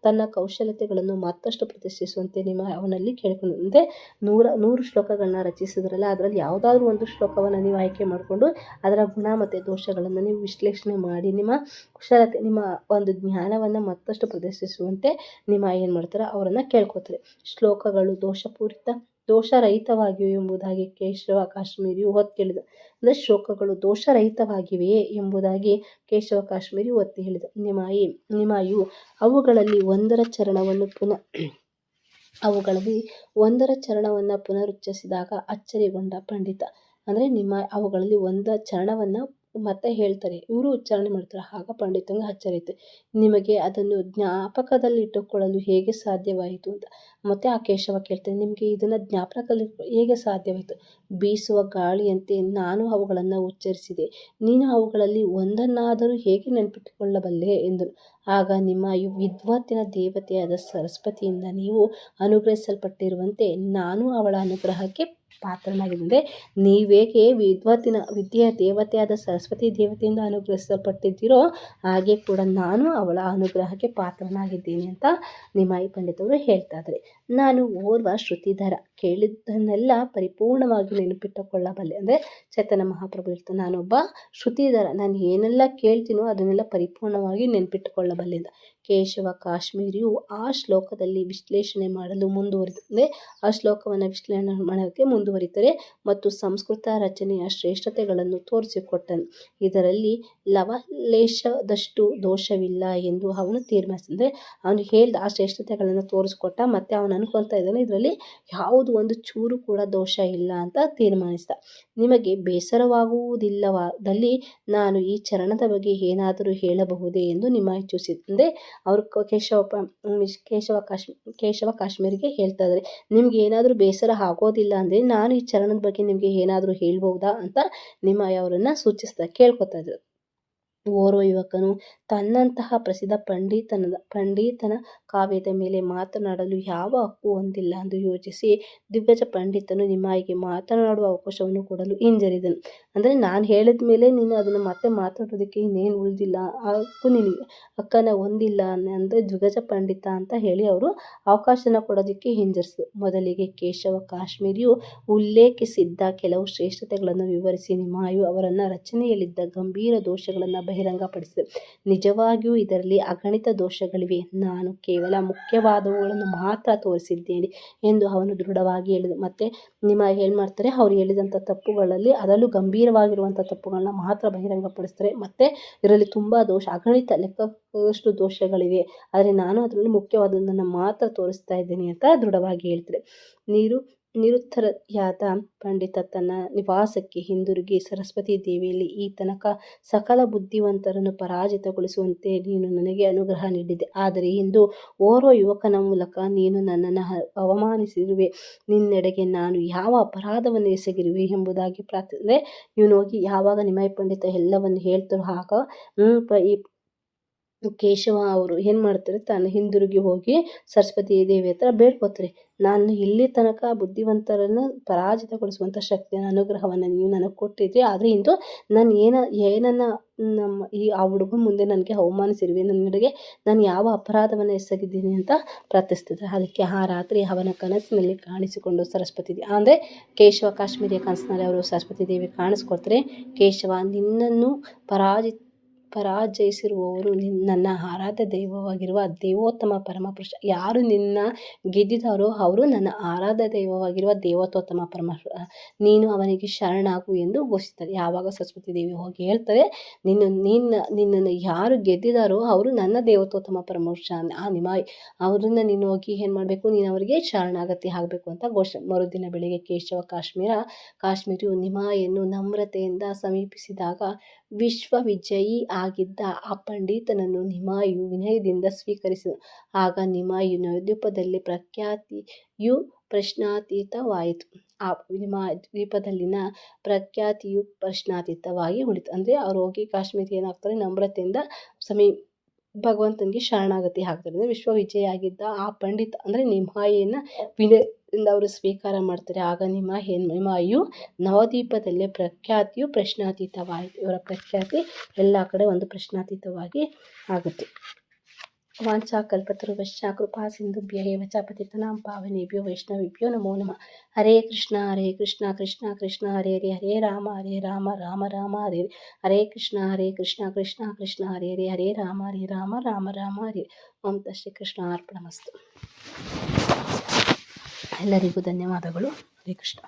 ತನ್ನ ಕೌಶಲ್ಯತೆಗಳನ್ನು ಮತ್ತಷ್ಟು ಪ್ರದರ್ಶಿಸುವಂತೆ ನಿಮಾಯಿ ಅವನಲ್ಲಿ ಕೇಳಿಕೊಂಡನು. ಅಂದರೆ 100 ಶ್ಲೋಕಗಳನ್ನ ರಚಿಸಿದ್ರಲ್ಲ, ಅದರಲ್ಲಿ ಯಾವುದಾದ್ರೂ ಒಂದು ಶ್ಲೋಕವನ್ನು ನೀವು ಆಯ್ಕೆ ಮಾಡಿಕೊಂಡು ಅದರ ಗುಣ ಮತ್ತು ದೋಷಗಳನ್ನು ನೀವು ವಿಶ್ಲೇಷಣೆ ಮಾಡಿ ನಿಮ್ಮ ಕುಶಲತೆ, ನಿಮ್ಮ ಒಂದು ಜ್ಞಾನವನ್ನು ಮತ್ತಷ್ಟು ಪ್ರದರ್ಶಿಸುವಂತೆ ನಿಮಾಯಿ ಏನು ಮಾಡ್ತಾರೆ, ಅವರನ್ನು ಕೇಳ್ಕೊತಾರೆ. ಶ್ಲೋಕಗಳು ದೋಷರಹಿತವಾಗಿವೆ ಎಂಬುದಾಗಿ ಕೇಶವ ಕಾಶ್ಮೀರಿಯು ಒತ್ತಿ ಹೇಳಿದ. ಅಂದರೆ ಶ್ಲೋಕಗಳು ದೋಷರಹಿತವಾಗಿವೆಯೇ ಎಂಬುದಾಗಿ ಕೇಶವ ಕಾಶ್ಮೀರಿ ಒತ್ತಿ ಹೇಳಿದ. ನಿಮಾಯಿಯು ಅವುಗಳಲ್ಲಿ ಒಂದರ ಚರಣವನ್ನು ಪುನರುಚ್ಚರಿಸಿದಾಗ ಅಚ್ಚರಿಗೊಂಡ ಪಂಡಿತ, ಅಂದರೆ ಅವುಗಳಲ್ಲಿ ಒಂದು ಚರಣವನ್ನು ಮತ್ತೆ ಹೇಳ್ತಾರೆ, ಇವರು ಉಚ್ಚಾರಣೆ ಮಾಡ್ತಾರೆ. ಆಗ ಪಂಡಿತಂಗೆ ಅಚ್ಚರಿ ಆಯಿತು, ನಿಮಗೆ ಅದನ್ನು ಜ್ಞಾಪಕದಲ್ಲಿಟ್ಟುಕೊಳ್ಳಲು ಹೇಗೆ ಸಾಧ್ಯವಾಯಿತು ಅಂತ. ಮತ್ತು ಆ ಕೇಶವ ಕೇಳ್ತಾನೆ, ನಿಮಗೆ ಇದನ್ನು ಜ್ಞಾಪಕದಲ್ಲಿ ಹೇಗೆ ಸಾಧ್ಯವಾಯಿತು? ಬೀಸುವ ಗಾಳಿಯಂತೆ ನಾನು ಅವುಗಳನ್ನು ಉಚ್ಚರಿಸಿದೆ, ನೀನು ಅವುಗಳಲ್ಲಿ ಒಂದನ್ನಾದರೂ ಹೇಗೆ ನೆನಪಿಟ್ಟುಕೊಳ್ಳಬಲ್ಲೆ ಎಂದನು. ಆಗ ನಿಮಾಯಿ, ವಿದ್ವತ್ತಿನ ದೇವತೆಯಾದ ಸರಸ್ವತಿಯಿಂದ ನೀವು ಅನುಗ್ರಹಿಸಲ್ಪಟ್ಟಿರುವಂತೆ ನಾನು ಅವಳ ಅನುಗ್ರಹಕ್ಕೆ ಪಾತ್ರನಾಗಿದ್ದೆ. ನೀವೇಗೆ ವಿದ್ಯೆಯ ದೇವತೆಯಾದ ಸರಸ್ವತಿ ದೇವತೆಯಿಂದ ಅನುಗ್ರಹಿಸಲ್ಪಟ್ಟಿದ್ದೀರೋ ಹಾಗೆ ಕೂಡ ನಾನು ಅವಳ ಅನುಗ್ರಹಕ್ಕೆ ಪಾತ್ರನಾಗಿದ್ದೀನಿ ಅಂತ ನಿಮಾಯಿ ಪಂಡಿತವರು ಹೇಳ್ತಾ ಇದ್ದಾರೆ. ನಾನು ಓರ್ವ ಶ್ರುತಿಧರ, ಕೇಳಿದ್ದನ್ನೆಲ್ಲ ಪರಿಪೂರ್ಣವಾಗಿ ನೆನಪಿಟ್ಟುಕೊಳ್ಳಬಲ್ಲೆ. ಅಂದರೆ ಚೈತನ್ಯ ಮಹಾಪ್ರಭು ಹೇಳ್ತಾರೆ, ನಾನೊಬ್ಬ ಶ್ರುತಿಧರ, ನಾನು ಏನೆಲ್ಲ ಕೇಳ್ತೀನೋ ಅದನ್ನೆಲ್ಲ ಪರಿಪೂರ್ಣವಾಗಿ ನೆನಪಿಟ್ಟುಕೊಳ್ಳಬಲ್ಲೆ ಅಂತ. ಕೇಶವ ಕಾಶ್ಮೀರಿಯು ಆ ಶ್ಲೋಕದಲ್ಲಿ ವಿಶ್ಲೇಷಣೆ ಮಾಡಲು ಮುಂದುವರಿದರೆ, ಆ ಶ್ಲೋಕವನ್ನು ವಿಶ್ಲೇಷಣೆ ಮಾಡೋಕ್ಕೆ ಮುಂದುವರಿತಾರೆ ಮತ್ತು ಸಂಸ್ಕೃತ ರಚನೆಯ ಶ್ರೇಷ್ಠತೆಗಳನ್ನು ತೋರಿಸಿಕೊಟ್ಟನು. ಇದರಲ್ಲಿ ಲವಲೇಶದಷ್ಟು ದೋಷವಿಲ್ಲ ಎಂದು ಅವನು ತೀರ್ಮಾನಿಸಿದರೆ, ಅವನು ಹೇಳಿದ ಆ ಶ್ರೇಷ್ಠತೆಗಳನ್ನು ತೋರಿಸಿಕೊಟ್ಟ. ಮತ್ತು ಅವನ ಅವನು ಅನ್ಕೊತಾ ಇದ್ದಾನೆ ಇದರಲ್ಲಿ ಯಾವುದು ಒಂದು ಚೂರು ಕೂಡ ದೋಷ ಇಲ್ಲ ಅಂತ ತೀರ್ಮಾನಿಸಿದ. ನಿಮಗೆ ಬೇಸರವಾಗುವುದಿಲ್ಲವಾದಲ್ಲಿ ನಾನು ಈ ಚರಣದ ಬಗ್ಗೆ ಏನಾದರೂ ಹೇಳಬಹುದೇ ಎಂದು ನಿಮಾಯಿ ಅಂದರೆ ಅವರು ಕೇಶವ ಕಾಶ್ಮೀರಿಗೆ ಹೇಳ್ತಾ ಇದ್ದಾರೆ, ನಿಮ್ಗೆ ಏನಾದರೂ ಬೇಸರ ಆಗೋದಿಲ್ಲ ಅಂದರೆ ನಾನು ಈ ಚರಣದ ಬಗ್ಗೆ ನಿಮಗೆ ಏನಾದರೂ ಹೇಳ್ಬಹುದಾ ಅಂತ ನಿಮಾಯಿ ಅವರನ್ನು ಕೇಳ್ಕೊತಾ ಇದ್ರು. ಓರ್ವ ಯುವಕನು ತನ್ನಂತಹ ಪ್ರಸಿದ್ಧ ಪಂಡಿತನ ಕಾವ್ಯದ ಮೇಲೆ ಮಾತನಾಡಲು ಯಾವ ಹಕ್ಕು ಹೊಂದಿಲ್ಲ ಎಂದು ಯೋಚಿಸಿ ದಿಗ್ಗಜ ಪಂಡಿತನು ನಿಮಾಯಿಗೆ ಮಾತನಾಡುವ ಅವಕಾಶವನ್ನು ಕೊಡಲು ಹಿಂಜರಿದನು. ಅಂದರೆ ನಾನು ಹೇಳಿದ ಮೇಲೆ ನೀನು ಅದನ್ನು ಮತ್ತೆ ಮಾತಾಡೋದಕ್ಕೆ ಇನ್ನೇನು ಉಳಿದಿಲ್ಲ, ಹಕ್ಕನ ಹೊಂದಿಲ್ಲ ಅಂದರೆ ದಿಗ್ಗಜ ಪಂಡಿತ ಅಂತ ಹೇಳಿ ಅವರು ಅವಕಾಶನ ಕೊಡೋದಕ್ಕೆ ಹಿಂಜರಿಸಿದರು. ಮೊದಲಿಗೆ ಕೇಶವ ಕಾಶ್ಮೀರಿಯು ಉಲ್ಲೇಖಿಸಿದ್ದ ಕೆಲವು ಶ್ರೇಷ್ಠತೆಗಳನ್ನು ವಿವರಿಸಿ ನಿಮಾಯು ಅವರನ್ನ ರಚನೆಯಲ್ಲಿದ್ದ ಗಂಭೀರ ದೋಷಗಳನ್ನು ಬಹಿರಂಗಪಡಿಸಿದೆ. ನಿಜವಾಗಿಯೂ ಇದರಲ್ಲಿ ಅಗಣಿತ ದೋಷಗಳಿವೆ, ನಾನು ಕೇವಲ ಮುಖ್ಯವಾದವುಗಳನ್ನು ಮಾತ್ರ ತೋರಿಸಿದ್ದೇನೆ ಎಂದು ಅವನು ದೃಢವಾಗಿ ಹೇಳಿದ. ಮತ್ತೆ ನಿಮಾಯಿ ಏನು ಮಾಡ್ತಾರೆ, ಅವ್ರು ಹೇಳಿದಂಥ ತಪ್ಪುಗಳಲ್ಲಿ ಅದರಲ್ಲೂ ಗಂಭೀರವಾಗಿರುವಂಥ ತಪ್ಪುಗಳನ್ನ ಮಾತ್ರ ಬಹಿರಂಗಪಡಿಸ್ತಾರೆ. ಮತ್ತೆ ಇದರಲ್ಲಿ ತುಂಬ ಅಗಣಿತ ಲೆಕ್ಕಷ್ಟು ದೋಷಗಳಿವೆ, ಆದರೆ ನಾನು ಅದರಲ್ಲಿ ಮುಖ್ಯವಾದದನ್ನು ಮಾತ್ರ ತೋರಿಸ್ತಾ ಇದ್ದೇನೆ ಅಂತ ದೃಢವಾಗಿ ಹೇಳ್ತಾರೆ. ನಿರುತ್ತರಯಾದ ಪಂಡಿತ ತನ್ನ ನಿವಾಸಕ್ಕೆ ಹಿಂದಿರುಗಿ ಸರಸ್ವತಿ ದೇವಿಯಲ್ಲಿ ಈ ತನಕ ಸಕಲ ಬುದ್ಧಿವಂತರನ್ನು ಪರಾಜಿತಗೊಳಿಸುವಂತೆ ನೀನು ನನಗೆ ಅನುಗ್ರಹ ನೀಡಿದೆ, ಆದರೆ ಇಂದು ಓರ್ವ ಯುವಕನ ಮೂಲಕ ನೀನು ನನ್ನನ್ನು ಅವಮಾನಿಸಿರುವೆ. ನಿನ್ನೆಡೆಗೆ ನಾನು ಯಾವ ಅಪರಾಧವನ್ನು ಎಸಗಿರುವೆ ಎಂಬುದಾಗಿ ಪ್ರಾರ್ಥನೆ. ಇವನು ಹೋಗಿ ಯಾವಾಗ ನಿಮಾಯಿ ಪಂಡಿತ ಎಲ್ಲವನ್ನು ಹೇಳ್ತಾರೋ ಆಗ ಈ ಕೇಶವ ಅವರು ಏನು ಮಾಡ್ತಾರೆ, ತಾನು ಹಿಂದಿರುಗಿ ಹೋಗಿ ಸರಸ್ವತಿ ದೇವಿ ಹತ್ರ ಬೇಡ್ಕೋತಾರೆ, ನಾನು ಇಲ್ಲಿ ತನಕ ಬುದ್ಧಿವಂತರನ್ನು ಪರಾಜಿತಗೊಳಿಸುವಂಥ ಶಕ್ತಿಯನ್ನು ಅನುಗ್ರಹವನ್ನು ನೀವು ನನಗೆ ಕೊಟ್ಟಿದ್ರಿ, ಆದರೆ ಇಂದು ನಾನು ಏನನ್ನ ಆ ಹುಡುಗನ ಮುಂದೆ ನನಗೆ ಅವಮಾನಿಸಿರುವೆ, ನನ್ನೆಡೆಗೆ ನಾನು ಯಾವ ಅಪರಾಧವನ್ನು ಎಸಗಿದ್ದೀನಿ ಅಂತ ಪ್ರಾರ್ಥಿಸ್ತಿದ್ದೆ. ಅದಕ್ಕೆ ಆ ರಾತ್ರಿ ಅವನ ಕನಸಿನಲ್ಲಿ ಕಾಣಿಸಿಕೊಂಡು ಸರಸ್ವತಿ ದೇವಿ ಅಂದರೆ ಕೇಶವ ಕಾಶ್ಮೀರಿಯ ಕನಸಿನಲ್ಲಿ ಅವರು ಸರಸ್ವತಿ ದೇವಿ ಕಾಣಿಸ್ಕೊಡ್ತಾರೆ. ಕೇಶವ, ನಿನ್ನನ್ನು ಪರಾಜಯಿಸಿರುವವರು ನನ್ನ ಆರಾಧ್ಯ ದೈವವಾಗಿರುವ ದೇವೋತ್ತಮ ಪರಮಪುರುಷ. ಯಾರು ನಿನ್ನ ಗೆದ್ದಿದ್ದಾರೋ ಅವರು ನನ್ನ ಆರಾಧ್ಯ ದೈವವಾಗಿರುವ ದೇವೋತ್ತಮ ಪರಮಪುರುಷ, ನೀನು ಅವನಿಗೆ ಶರಣಾಗು ಎಂದು ಘೋಷಿಸ್ತಾರೆ. ಯಾವಾಗ ಸರಸ್ವತಿ ದೇವಿ ಹೋಗಿ ಹೇಳ್ತಾರೆ, ನಿನ್ನನ್ನು ಯಾರು ಗೆದ್ದಿದ್ದಾರೋ ಅವರು ನನ್ನ ದೇವೋತ್ತಮ ಪರಮಪುರುಷ, ಆ ನಿಮಾಯಿ ಅವರನ್ನು ನೀನು ಹೋಗಿ ಏನು ಮಾಡಬೇಕು, ನೀನು ಅವರಿಗೆ ಶರಣಾಗತಿ ಆಗಬೇಕು ಅಂತ ಘೋಷಣೆ. ಮರುದಿನ ಬೆಳಿಗ್ಗೆ ಕೇಶವ ಕಾಶ್ಮೀರಿಯು ನಿಮಾಯಿಯನ್ನು ನಮ್ರತೆಯಿಂದ ಸಮೀಪಿಸಿದಾಗ ವಿಶ್ವವಿಜಯಿ ಆಗಿದ್ದ ಆ ಪಂಡಿತನನ್ನು ನಿಮಾಯಿಯು ವಿನಯದಿಂದ ಸ್ವೀಕರಿಸಿದನು. ಆಗ ನಿಮಾಯಿಯ ದ್ವೀಪದಲ್ಲಿ ಪ್ರಖ್ಯಾತಿಯು ಪ್ರಶ್ನಾತೀತವಾಯಿತು. ಆ ದ್ವೀಪದಲ್ಲಿನ ಪ್ರಖ್ಯಾತಿಯು ಪ್ರಶ್ನಾತೀತವಾಗಿ ಉಳಿತು. ಅಂದರೆ ಅವ್ರು ಹೋಗಿ ಕಾಶ್ಮೀರಿ ಏನಾಗ್ತಾರೆ, ನಮ್ರತೆಯಿಂದ ಭಗವಂತನಿಗೆ ಶರಣಾಗತಿ ಆಗ್ತಾರೆ. ವಿಶ್ವವಿಜಯ ಆಗಿದ್ದ ಆ ಪಂಡಿತ ಅಂದರೆ ನಿಮಾಯಿಯನ್ನು ವಿನಯದಿಂದ ಅವರು ಸ್ವೀಕಾರ ಮಾಡ್ತಾರೆ. ಆಗ ನಿಮಾಯಿಯು ನವದ್ವೀಪದಲ್ಲೇ ಪ್ರಖ್ಯಾತಿಯು ಪ್ರಶ್ನಾತೀತವಾಯಿತು. ಇವರ ಪ್ರಖ್ಯಾತಿ ಎಲ್ಲ ಕಡೆ ಒಂದು ಪ್ರಶ್ನಾತೀತವಾಗಿ ಆಗುತ್ತೆ. ವಾಂಛಾ ಕಲ್ಪತರುಶ್ಚ ಕೃಪಾ ಸಿಂಧುಭ್ಯ ಏವ ಚ ಪತಿತಾನಾಂ ಪಾವನೇಭ್ಯೋ ವೈಷ್ಣವೇಭ್ಯೋ ನಮೋ ನಮಃ. ಹರೇ ಕೃಷ್ಣ ಕೃಷ್ಣ ಕೃಷ್ಣ ಹರೇ ಹರೇ, ಹರೇ ರಾಮ ರಾಮ ರಾಮ ಹರೇ ಹರೇ ಕೃಷ್ಣ ಕೃಷ್ಣ ಕೃಷ್ಣ ಹರೇ ಹರೇ ರಾಮ ರಾಮ ಹರೇ. ಓಂ ಶ್ರೀ ಕೃಷ್ಣ ಅರ್ಪಣಮಸ್ತು. ಎಲ್ಲರಿಗೂ ಧನ್ಯವಾದಗಳು. ಹರೇ ಕೃಷ್ಣ.